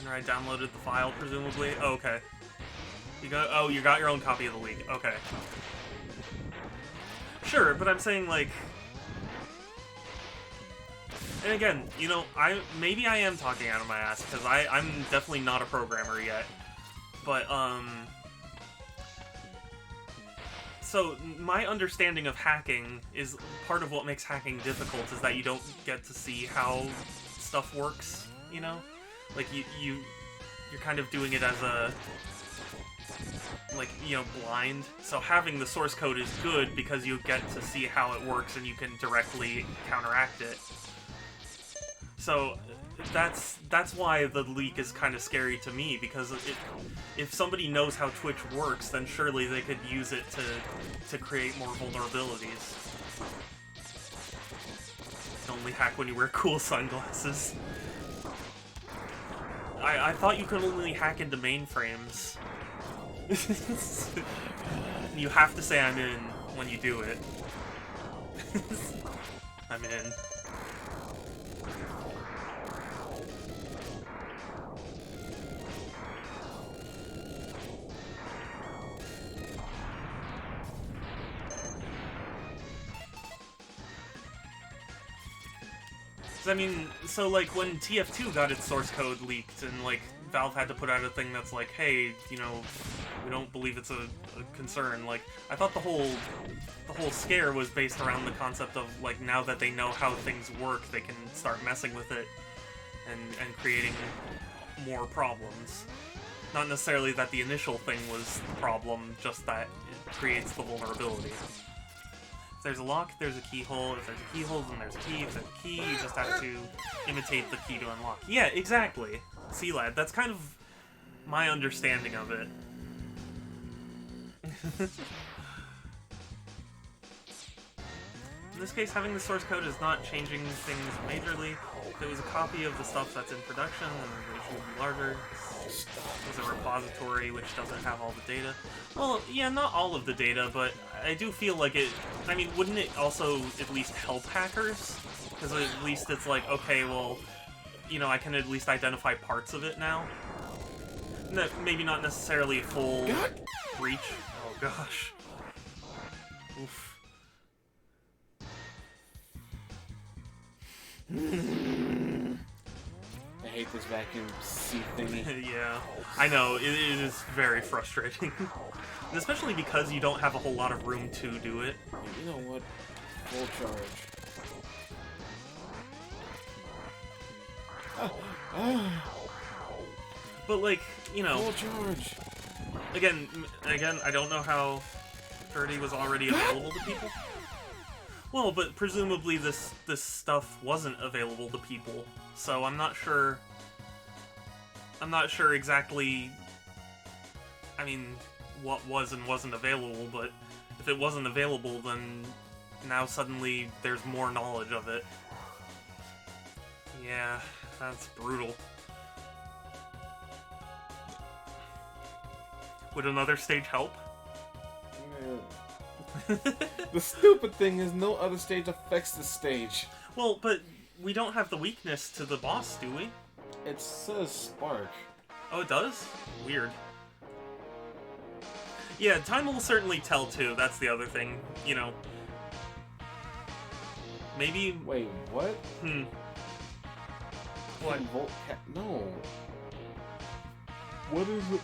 S2: Enrai downloaded the file, presumably? Oh, okay. You got your own copy of the leak. Okay. Sure, but I'm saying, like... And again, you know, maybe I am talking out of my ass, because I'm definitely not a programmer yet. But, so, my understanding of hacking is part of what makes hacking difficult is that you don't get to see how stuff works, you know? Like, you're kind of doing it as a... like, you know, blind. So having the source code is good because you get to see how it works and you can directly counteract it. So that's why the leak is kind of scary to me, because if somebody knows how Twitch works, then surely they could use it to create more vulnerabilities. Only hack when you wear cool sunglasses. I thought you could only hack into mainframes. You have to say I'm in when you do it. I'm in. I mean, so like when TF2 got its source code leaked and like Valve had to put out a thing that's like, hey, you know, we don't believe it's a concern. Like, I thought the whole scare was based around the concept of like, now that they know how things work, they can start messing with it and creating more problems. Not necessarily that the initial thing was the problem, just that it creates the vulnerability. If there's a lock, there's a keyhole. If there's a keyhole, then there's a key. If there's a key, you just have to imitate the key to unlock. Yeah, exactly. See, lad, that's kind of my understanding of it. In this case, having the source code is not changing things majorly. If it was a copy of the stuff that's in production, then the ratio would be larger. There's a repository which doesn't have all the data. Well, yeah, not all of the data, but I do feel like it... I mean, wouldn't it also at least help hackers? Because at least it's like, okay, well, you know, I can at least identify parts of it now. Maybe not necessarily a full breach. Oh, gosh. Oof.
S3: I hate this vacuum seat thingy.
S2: Yeah, I know, it is very frustrating. And especially because you don't have a whole lot of room to do it.
S3: You know what? Full charge.
S2: But like, you know...
S3: Full charge.
S2: Again, I don't know how 30 was already available to people. Well, but presumably this stuff wasn't available to people, so I'm not sure exactly, I mean, what was and wasn't available, but if it wasn't available, then now suddenly there's more knowledge of it. Yeah, that's brutal. Would another stage help?
S3: The stupid thing is no other stage affects the stage.
S2: Well, but we don't have the weakness to the boss, do we?
S3: It says spark.
S2: Oh, it does? Weird. Yeah, time will certainly tell too. That's the other thing, you know. Maybe.
S3: Wait, what?
S2: What?
S3: No.
S1: What is it?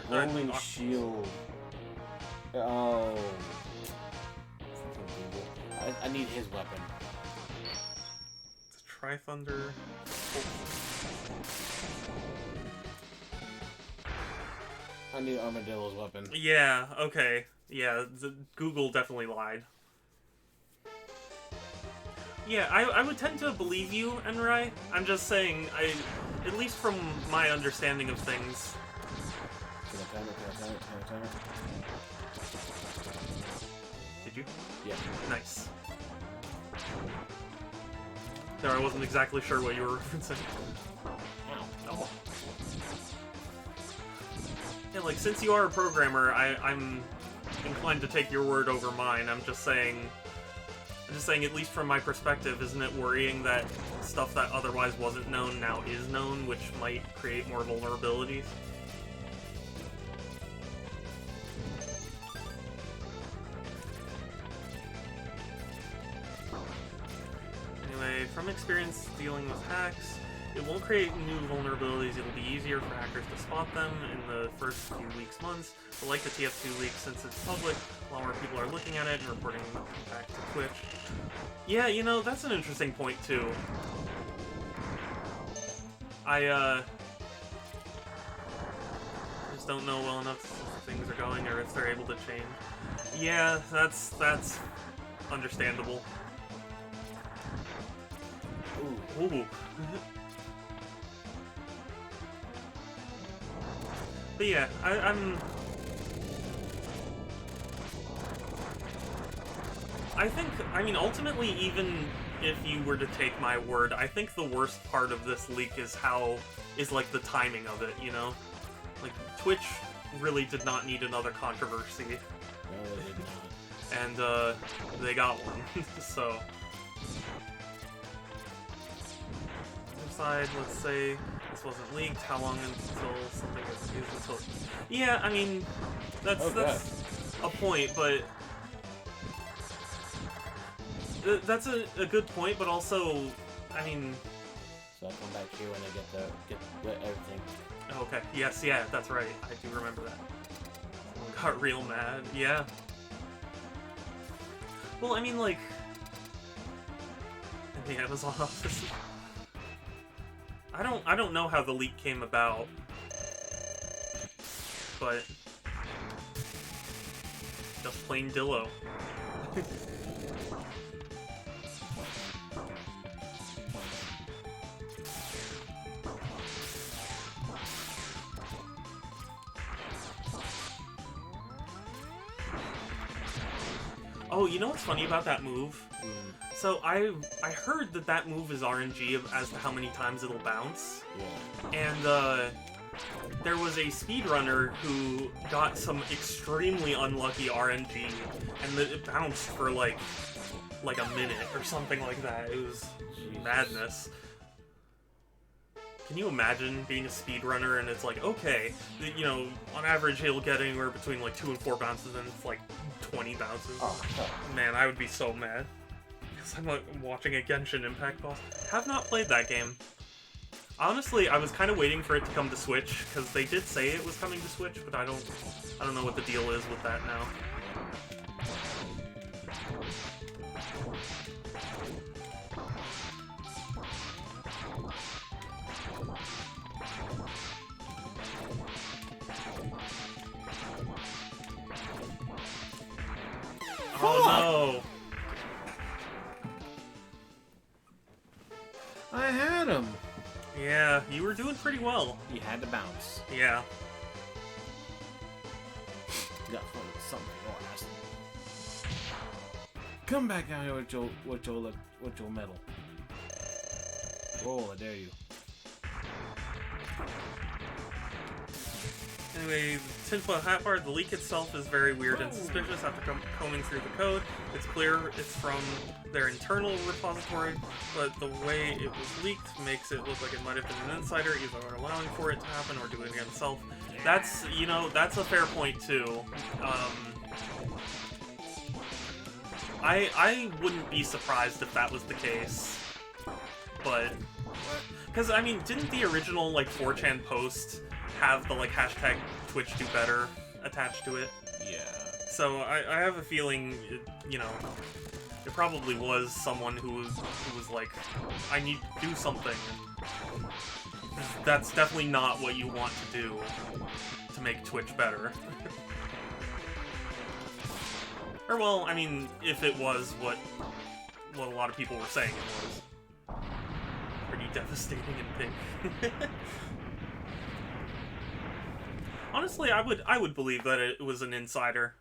S3: Rolling shield. Oh. I need his weapon.
S2: It's a Tri-Thunder.
S3: I need Armadillo's weapon.
S2: Yeah, okay. Yeah, Google definitely lied. Yeah, I would tend to believe you, Enrai. I'm just saying, at least from my understanding of things.
S3: Can I time it?
S2: Did you?
S3: Yeah.
S2: Nice. There, I wasn't exactly sure what you were referencing. Oh. Yeah, like, since you are a programmer, I'm inclined to take your word over mine. I'm just saying, at least from my perspective, isn't it worrying that stuff that otherwise wasn't known now is known, which might create more vulnerabilities? Anyway, from experience dealing with hacks, it won't create new vulnerabilities. It'll be easier for hackers to spot them in the first few weeks, months. But like the TF2 leak, since it's public, a lot more people are looking at it and reporting them back to Twitch. Yeah, you know, that's an interesting point, too. I just don't know well enough if things are going or if they're able to change. Yeah, that's understandable. Ooh. But yeah, I mean, ultimately, even if you were to take my word, I think the worst part of this leak is like, the timing of it, you know? Like, Twitch really did not need another controversy.
S3: No, they did not.
S2: And, they got one, so... Side, let's say this wasn't leaked, how long until something was used until... Yeah, I mean, that's a point, but... That's a good point, but also, I mean...
S3: So I'll come back here when I get everything.
S2: Okay, yes, yeah, that's right. I do remember that. Someone got real mad, yeah. Well, I mean, like... In the Amazon office... I don't know how the leak came about, but just plain Dillo. Oh, you know what's funny about that move? So I heard that move is RNG as to how many times it'll bounce.
S3: Yeah.
S2: And there was a speedrunner who got some extremely unlucky RNG, and it bounced for like a minute or something like that. It was madness. Can you imagine being a speedrunner and it's like, okay, you know, on average he'll get anywhere between like 2 and 4 bounces, and it's like 20 bounces.
S3: Oh,
S2: man, I would be so mad. I'm like watching a Genshin Impact boss. Have not played that game. Honestly, I was kind of waiting for it to come to Switch, because they did say it was coming to Switch, but I don't know what the deal is with that now. Oh no!
S3: I had him.
S2: Yeah, you were doing pretty well.
S3: He had to bounce.
S2: Yeah.
S3: Got something last. Come back down here with your medal. Roll, I dare you.
S2: Anyway, tinfoil hat bar, the leak itself is very weird and suspicious. After combing through the code, it's clear it's from their internal repository, but the way it was leaked makes it look like it might have been an insider, either allowing for it to happen or doing it himself. That's, you know, that's a fair point too. I wouldn't be surprised if that was the case, but, because, I mean, didn't the original, like, 4chan post have the, like, hashtag Twitch do better attached to it?
S3: Yeah.
S2: So I have a feeling, you know, it probably was someone who was like, I need to do something, and that's definitely not what you want to do to make Twitch better. Or, well, I mean, if it was what a lot of people were saying it was. Pretty devastating and big. Honestly, I would believe that it was an insider.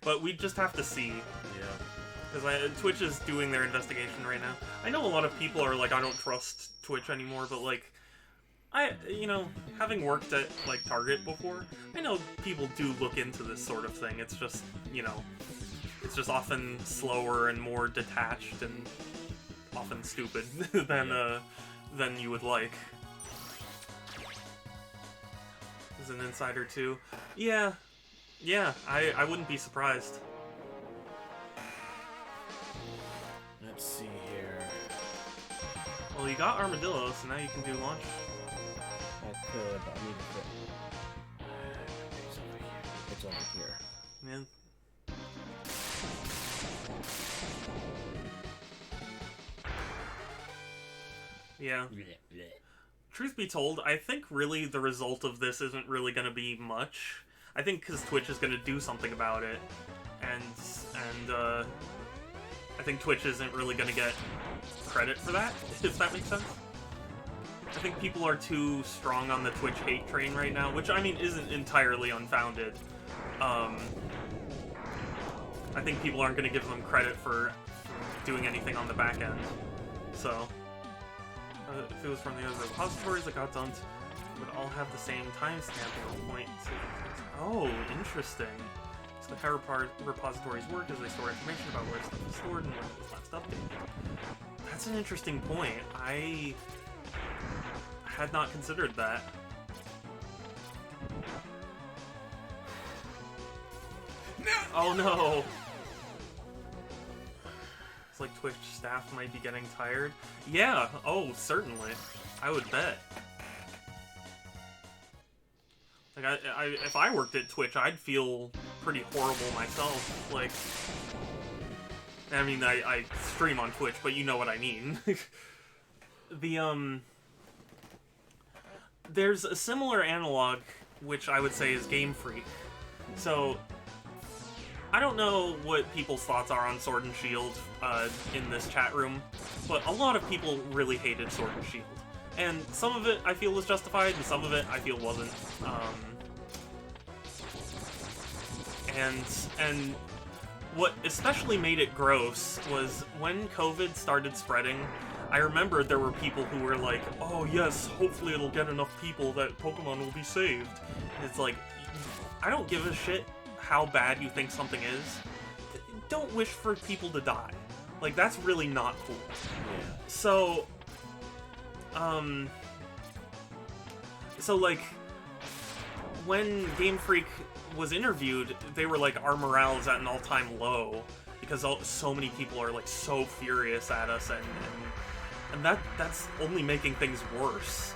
S2: But we just have to see.
S3: Yeah.
S2: Because Twitch is doing their investigation right now. I know a lot of people are like, I don't trust Twitch anymore, but like, you know, having worked at, like, Target before, I know people do look into this sort of thing. It's just, you know, it's just often slower and more detached and often stupid than you would like. Is an insider too? Yeah, I wouldn't be surprised.
S3: Let's see here.
S2: Well, you got Armadillo, so now you can do launch.
S3: I could, but I need to put... It's over here.
S2: Man. Yeah. Truth be told, I think really the result of this isn't really going to be much. I think because Twitch is going to do something about it, and I think Twitch isn't really going to get credit for that, if that makes sense. I think people are too strong on the Twitch hate train right now, which, I mean, isn't entirely unfounded. I think people aren't going to give them credit for doing anything on the back end. So, if it was from the other repositories that got dumped, it would all have the same timestamp or point. Oh, interesting. So the how repositories work is they store information about where stuff is stored and when it was last updated. That's an interesting point. I had not considered that. No! Oh no! It's like Twitch staff might be getting tired. Yeah, oh, certainly. I would bet. Like, if I worked at Twitch, I'd feel pretty horrible myself. Like, I mean, I stream on Twitch, but you know what I mean. There's a similar analog, which I would say is Game Freak. So, I don't know what people's thoughts are on Sword and Shield in this chat room, but a lot of people really hated Sword and Shield. And some of it I feel was justified, and some of it I feel wasn't. And what especially made it gross was when COVID started spreading, I remember there were people who were like, oh yes, hopefully it'll get enough people that Pokemon will be saved. And it's like, I don't give a shit how bad you think something is. Don't wish for people to die. Like, that's really not cool.
S3: Yeah.
S2: So, like, when Game Freak was interviewed, they were like, our morale is at an all-time low because so many people are like so furious at us, and that's only making things worse.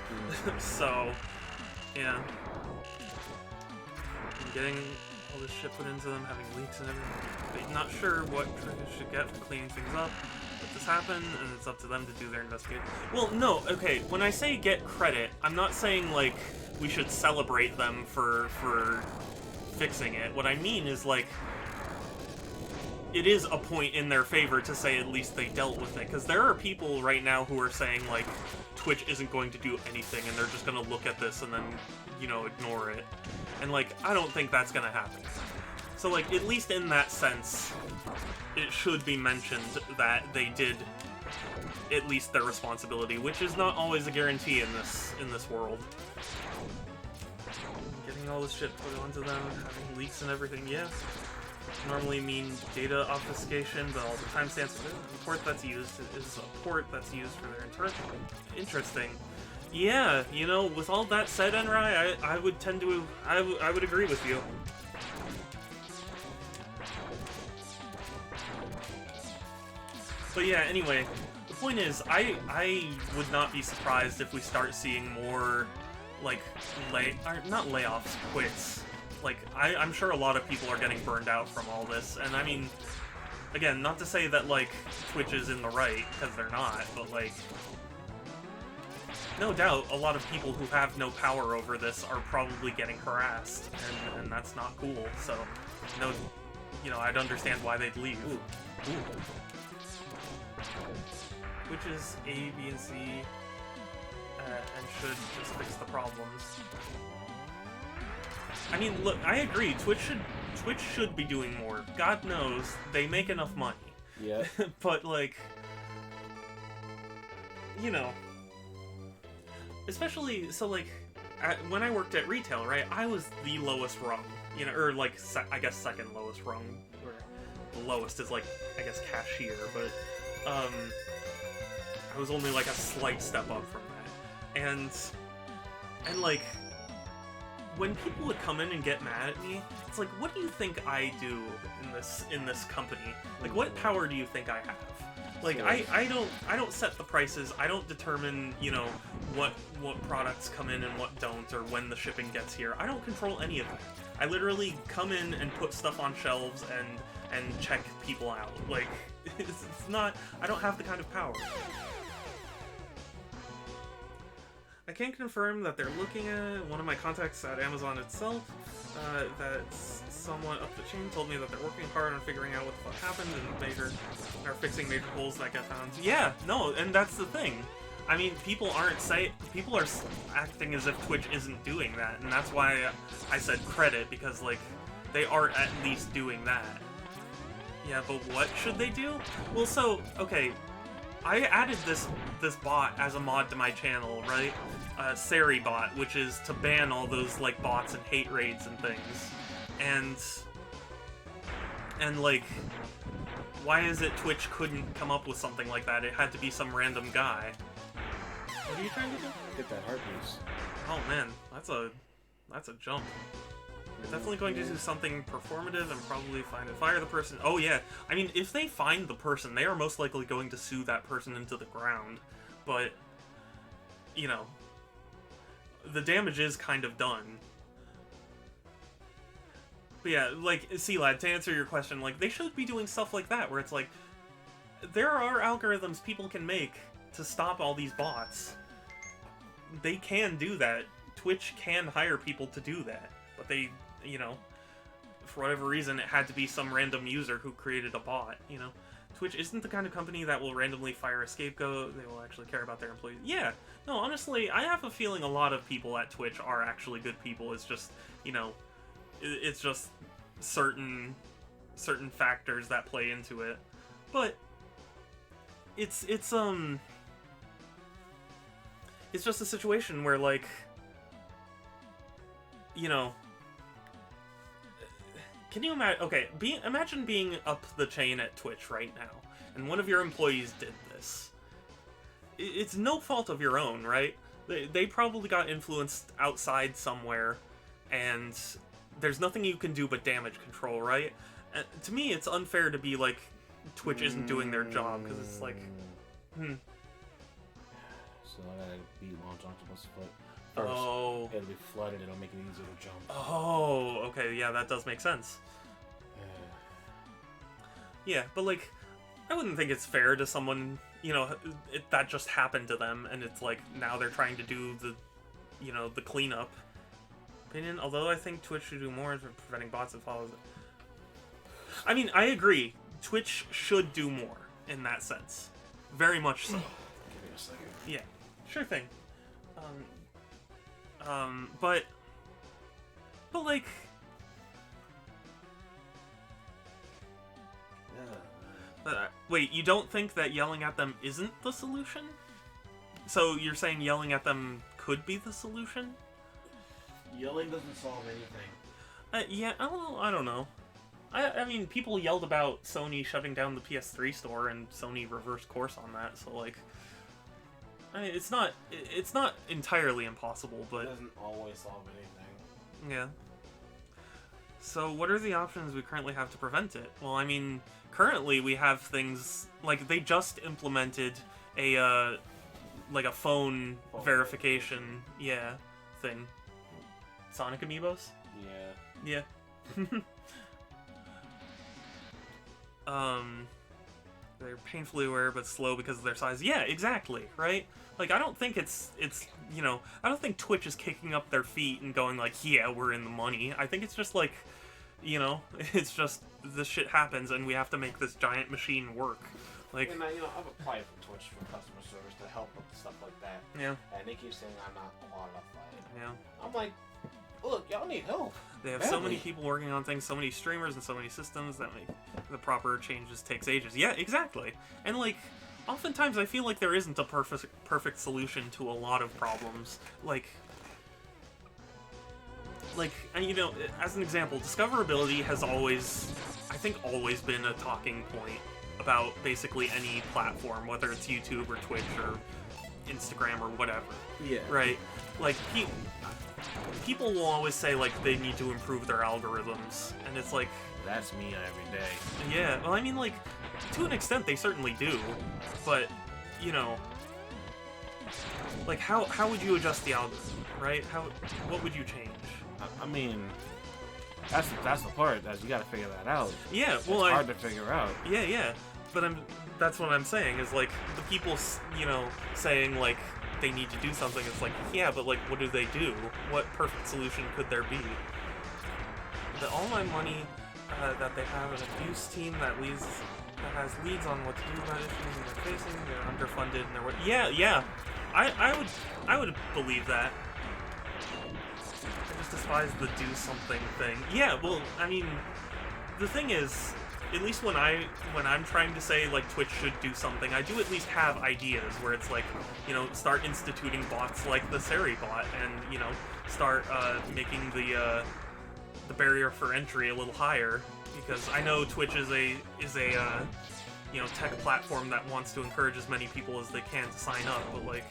S2: So, yeah, and getting all this shit put into them, having leaks and everything. But not sure what Triggers should get for cleaning things up. Let this happen, and it's up to them to do their investigation. Well, no, okay, when I say get credit, I'm not saying, like, we should celebrate them for fixing it. What I mean is, like, it is a point in their favor to say at least they dealt with it, because there are people right now who are saying, like, Twitch isn't going to do anything, and they're just going to look at this and then, you know, ignore it. And, like, I don't think that's going to happen. So, like, at least in that sense, it should be mentioned that they did at least their responsibility, which is not always a guarantee in this world. Getting having all this shit put onto them, having leaks and everything, yeah. Normally mean data obfuscation, but all the timestamps for the port that's used is a port that's used for their interesting. Yeah, you know, with all that said, Enrai, I would tend to, I would agree with you. But yeah, anyway, the point is, I would not be surprised if we start seeing more, like, not layoffs, quits. Like, I'm sure a lot of people are getting burned out from all this, and I mean, again, not to say that, like, Twitch is in the right, because they're not, but, like, no doubt a lot of people who have no power over this are probably getting harassed, and that's not cool, so, no, you know, I'd understand why they'd leave. Ooh. Twitch is A, B, and C, and should just fix the problems. I mean, look, I agree. Twitch should be doing more. God knows they make enough money.
S3: Yeah.
S2: But like, you know, especially so like when I worked at retail, right? I was the lowest rung, you know, or like I guess second lowest rung. Or the lowest is like I guess cashier, but I was only like a slight step up from that, and like. When people would come in and get mad at me, it's like, what do you think I do in this company? Like, what power do you think I have? Like, I don't set the prices. I don't determine, you know, what products come in and what don't, or when the shipping gets here. I don't control any of that. I literally come in and put stuff on shelves and check people out. Like, it's not. I don't have the kind of power. I can confirm that they're looking at one of my contacts at Amazon itself, that's somewhat up the chain, told me that they're working hard on figuring out what the fuck happened and are fixing major holes that get found. Yeah, no, and that's the thing. I mean, people are acting as if Twitch isn't doing that, and that's why I said credit, because, like, they are at least doing that. Yeah, but what should they do? Well, so, okay, I added this bot as a mod to my channel, right? Sari bot, which is to ban all those like bots and hate raids and things. And like, why is it Twitch couldn't come up with something like that? It had to be some random guy. What are you trying to do?
S3: Get that heart piece.
S2: Oh man, that's a jump. They're definitely going to do something performative and probably fire the person. Oh yeah, I mean, if they find the person, they are most likely going to sue that person into the ground. But, you know, the damage is kind of done. But yeah, like, C-Lad, to answer your question, like, they should be doing stuff like that, where it's like, there are algorithms people can make to stop all these bots. They can do that. Twitch can hire people to do that. But they, you know, for whatever reason, it had to be some random user who created a bot, you know? Twitch isn't the kind of company that will randomly fire a scapegoat. They will actually care about their employees. Yeah, no, honestly, I have a feeling a lot of people at Twitch are actually good people. It's just, you know, it's just certain factors that play into it. But it's just a situation where, like, you know, can you imagine? Okay, imagine being up the chain at Twitch right now, and one of your employees did this. It's no fault of your own, right? They probably got influenced outside somewhere, and there's nothing you can do but damage control, right? And to me, it's unfair to be like, Twitch isn't doing their job, because it's like,
S3: So I gotta beat Launch Octopus foot. First,
S2: oh.
S3: It'll be flooded, it'll make it easier to jump.
S2: Oh, okay, yeah, that does make sense. Yeah, but like, I wouldn't think it's fair to someone, you know, that just happened to them, and it's like, now they're trying to do the, you know, the cleanup. Opinion, although I think Twitch should do more for preventing bots that follows it. I mean, I agree. Twitch should do more, in that sense. Very much so.
S3: Give me a second.
S2: Yeah, sure thing. But like, wait, you don't think that yelling at them isn't the solution? So you're saying yelling at them could be the solution?
S3: Yelling doesn't solve anything.
S2: Yeah, I don't know. I mean, people yelled about Sony shutting down the PS3 store, and Sony reversed course on that. So like, I mean, it's not entirely impossible, but
S3: It doesn't always solve anything.
S2: yeah. So what are the options we currently have to prevent it? Well, I mean, currently we have things like they just implemented a like a phone verification, thing. Sonic Amiibos?
S3: Yeah.
S2: Yeah. They're painfully aware but slow because of their size. Yeah, exactly, right? Like, I don't think it's I don't think Twitch is kicking up their feet and going like, yeah, we're in the money. I think it's just like, it's just this shit happens and we have to make this giant machine work. Like,
S3: And I've applied for Twitch for customer service to help with stuff like that.
S2: yeah,
S3: And they keep saying I'm not qualified.
S2: yeah.
S3: I'm like, look, y'all need help.
S2: They have so many people working on things, so many streamers and so many systems that make the proper changes takes ages. Yeah, exactly. And like, oftentimes I feel like there isn't a perfect solution to a lot of problems. Like, and as an example, discoverability has always been a talking point about basically any platform, whether it's YouTube or Twitch or Instagram or whatever.
S3: Yeah.
S2: Right? Like, people will always say, like, they need to improve their algorithms, and it's like...
S3: That's me every day.
S2: Yeah, well, I mean, like, to an extent, they certainly do, but, like, how would you adjust the algorithm, right? What would you change?
S3: I mean, that's the part that you got to figure that out.
S2: Yeah, well,
S3: it's hard to figure out.
S2: Yeah, but that's what I'm saying, is, like, the people, saying, like, they need to do something, it's like, yeah, but, like, what do they do? What perfect solution could there be? The all my money that they have an abuse team that has leads on what to do about issues they're facing, they're underfunded, and they're... Yeah, I would believe that. I just despise the do something thing. Yeah, well, I mean, the thing is, at least when I'm trying to say, like, Twitch should do something, I do at least have ideas where it's like, start instituting bots like the Seri bot and, start making the barrier for entry a little higher, because I know Twitch is a tech platform that wants to encourage as many people as they can to sign up, but, like,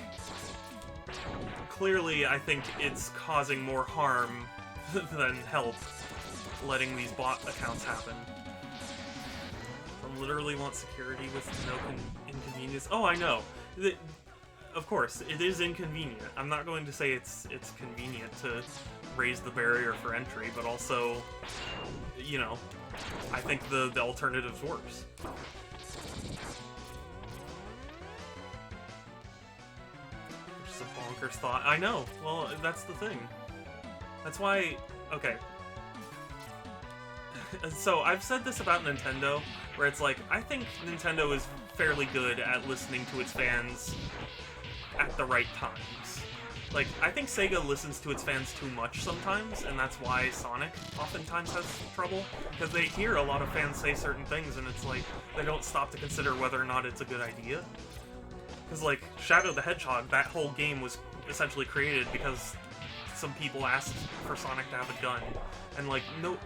S2: clearly I think it's causing more harm than help letting these bot accounts happen. Literally want security with no inconvenience. Oh, I know. Of course, it is inconvenient. I'm not going to say it's convenient to raise the barrier for entry, but also, I think the alternative's worse. Which is a bonkers thought. I know. Well, that's the thing. That's why... Okay. So, I've said this about Nintendo, where it's like, I think Nintendo is fairly good at listening to its fans at the right times. Like, I think Sega listens to its fans too much sometimes, and that's why Sonic oftentimes has trouble, because they hear a lot of fans say certain things, and it's like, they don't stop to consider whether or not it's a good idea. Because, like, Shadow the Hedgehog, that whole game was essentially created because some people asked for Sonic to have a gun, and, like, no...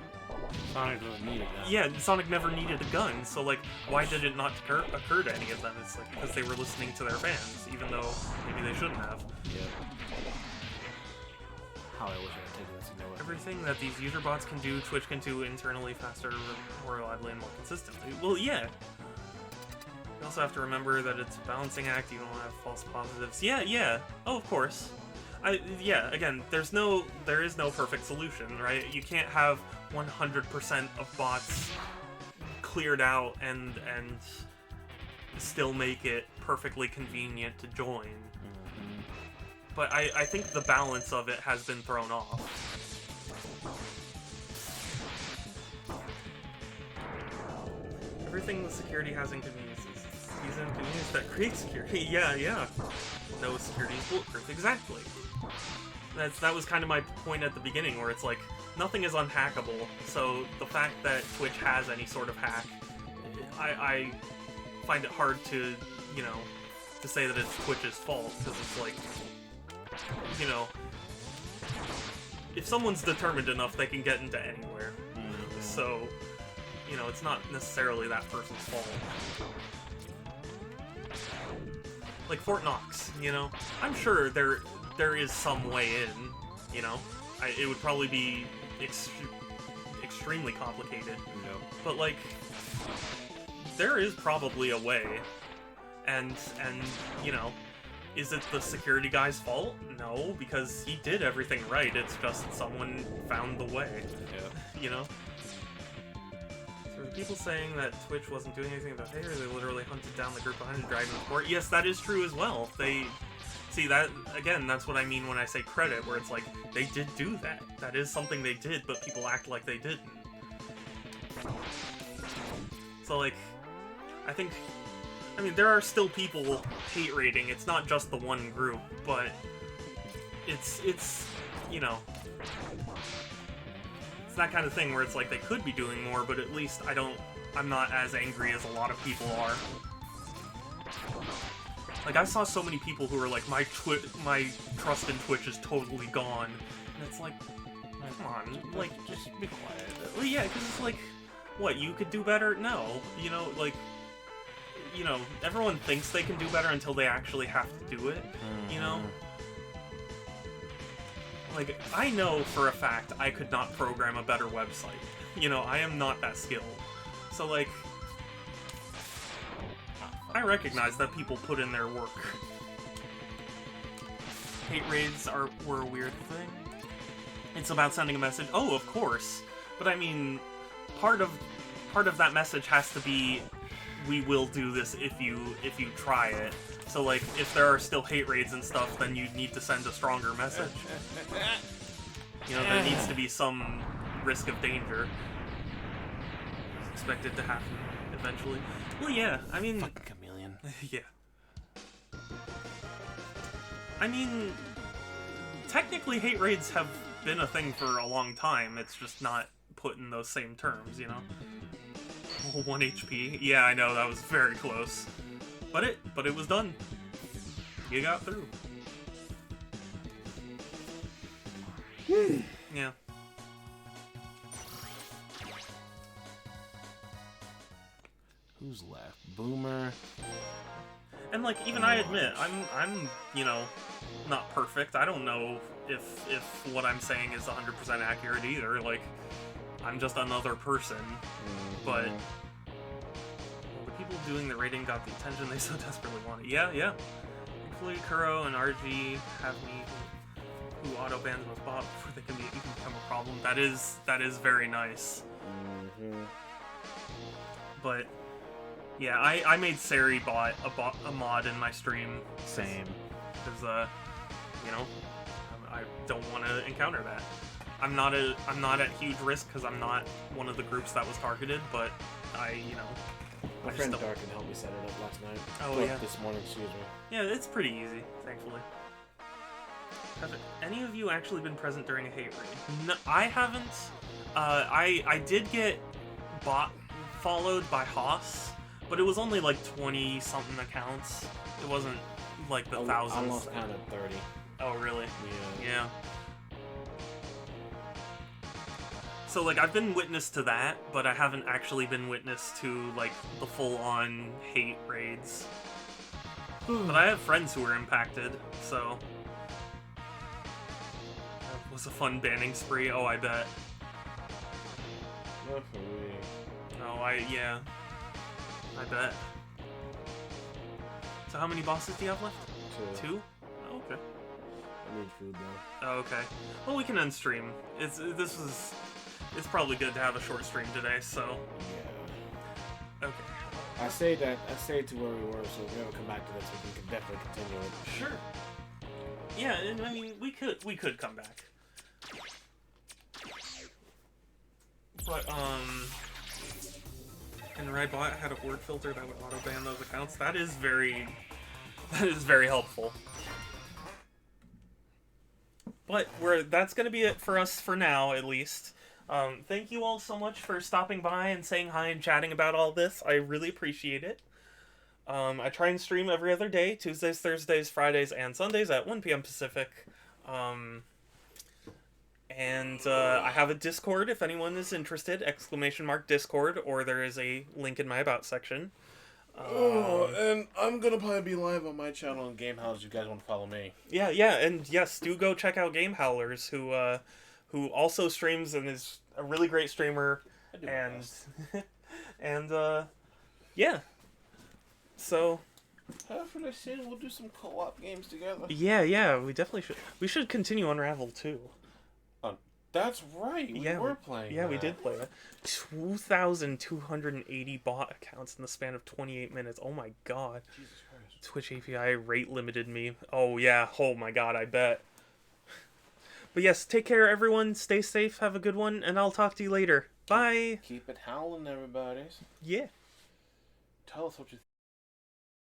S3: Sonic doesn't need a gun.
S2: Yeah, Sonic never needed a gun, so, like, why did it not occur to any of them? It's like, because they were listening to their fans, even though maybe they shouldn't have.
S3: Yeah. How I wish I had taken this to nowhere.
S2: Everything that these user bots can do, Twitch can do internally faster, more reliably, and more consistently. Well, yeah. You also have to remember that it's a balancing act, you don't want to have false positives. Yeah. Oh, of course. Again, there is no perfect solution, right? You can't have 100% of bots cleared out and still make it perfectly convenient to join.
S3: Mm-hmm.
S2: But I think the balance of it has been thrown off. Everything with security has inconveniences. These inconveniences that create security. Yeah. No security is bulletproof. Exactly. That was kind of my point at the beginning, where it's like, nothing is unhackable, so the fact that Twitch has any sort of hack, I find it hard to, to say that it's Twitch's fault, because it's like, if someone's determined enough, they can get into anywhere. So, you know, it's not necessarily that person's fault. Like Fort Knox, you know? I'm sure there is some way in, you know? It would probably be extremely complicated.
S3: Yep.
S2: But, like, there is probably a way. And you know, is it the security guy's fault? No, because he did everything right. It's just someone found the way.
S3: Yeah.
S2: You know? So the people saying that Twitch wasn't doing anything about Hater, they literally hunted down the group behind the Dragon Report. Yes, that is true as well. They... See, that, again, that's what I mean when I say credit, where it's like, they did do that. That is something they did, but people act like they didn't. So, like, I think... I mean, there are still people hate raiding. It's not just the one group, but it's you know, it's that kind of thing where it's like they could be doing more, but at least I'm not as angry as a lot of people are. Like, I saw so many people who were like, my trust in Twitch is totally gone, and it's like, come on, like,
S3: Just be quiet.
S2: well, yeah, because it's like, what, you could do better? No, you know, like, you know, everyone thinks they can do better until they actually have to do it, you know? Like, I know for a fact I could not program a better website. You know, I am not that skilled. So, like, I recognize that people put in their work. Hate raids were a weird thing. It's about sending a message. Oh, of course. But I mean, part of that message has to be, we will do this if you try it. So, like, if there are still hate raids and stuff, then you need to send a stronger message. You know, there needs to be some risk of danger. It's expected to happen eventually. Well, yeah, I mean...
S3: Fucking chameleon.
S2: Yeah. I mean, technically hate raids have been a thing for a long time. It's just not put in those same terms, you know? 1 HP. Yeah, I know, that was very close. But it was done. You got through. Yeah.
S3: Who's left? Boomer.
S2: And like, even I admit, I'm you know, not perfect. I don't know if what I'm saying is 100% accurate either. Like, I'm just another person. But the people doing the rating got the attention they so desperately wanted. Yeah. Hopefully Kuro and RG have me who auto bans most bot before they can become a problem. That is very nice. But yeah, I made Sari bot a mod in my stream.
S3: Same.
S2: Because you know, I don't want to encounter that. I'm not at huge risk because I'm not one of the groups that was targeted, but you know.
S1: My friend Darkin helped me set it up last night.
S2: Oh,
S1: Well,
S2: yeah.
S1: This morning, excuse me.
S2: Yeah, it's pretty easy, thankfully. Have any of you actually been present during a hate raid? No, I haven't. I did get followed by Haas, but it was only like 20-something accounts. It wasn't like the thousands.
S1: I almost counted 30.
S2: Oh, really?
S1: Yeah.
S2: Yeah. So, like, I've been witness to that, but I haven't actually been witness to, like, the full-on hate raids. But I have friends who were impacted, so... That was a fun banning spree, oh, I bet.
S1: Not for me.
S2: Oh, yeah. I bet. So how many bosses do you have left? 2? Oh, okay.
S1: I need food, though.
S2: Oh, okay. Well, we can end stream. It's probably good to have a short stream today, so...
S1: Yeah.
S2: Okay.
S1: I say to where we were, so if we ever come back to this, we can definitely continue it.
S2: Sure. Yeah, and I mean, we could come back. But, and Redbot had a word filter that would auto-ban those accounts. That is very helpful. But that's gonna be it for us for now, at least. Thank you all so much for stopping by and saying hi and chatting about all this. I really appreciate it. I try and stream every other day, Tuesdays, Thursdays, Fridays, and Sundays at 1 p.m. Pacific. And I have a Discord if anyone is interested, !Discord, or there is a link in my About section.
S3: And I'm gonna probably be live on my channel in Game House if you guys want to follow me.
S2: Yeah, and yes, do go check out Game Howlers, who also streams and is a really great streamer. And yeah. So
S3: after this scene, we'll do some co-op games together.
S2: yeah, we definitely should. We should continue Unravel too.
S3: That's right. We were playing.
S2: Yeah, we did play that. 2,280 bot accounts in the span of 28 minutes. Oh my god.
S3: Jesus Christ.
S2: Twitch API rate limited me. Oh yeah. Oh my god, I bet. But yes, take care everyone. Stay safe. Have a good one, and I'll talk to you later. Bye.
S3: Keep it howling, everybody.
S2: Yeah.
S3: Tell us what you think.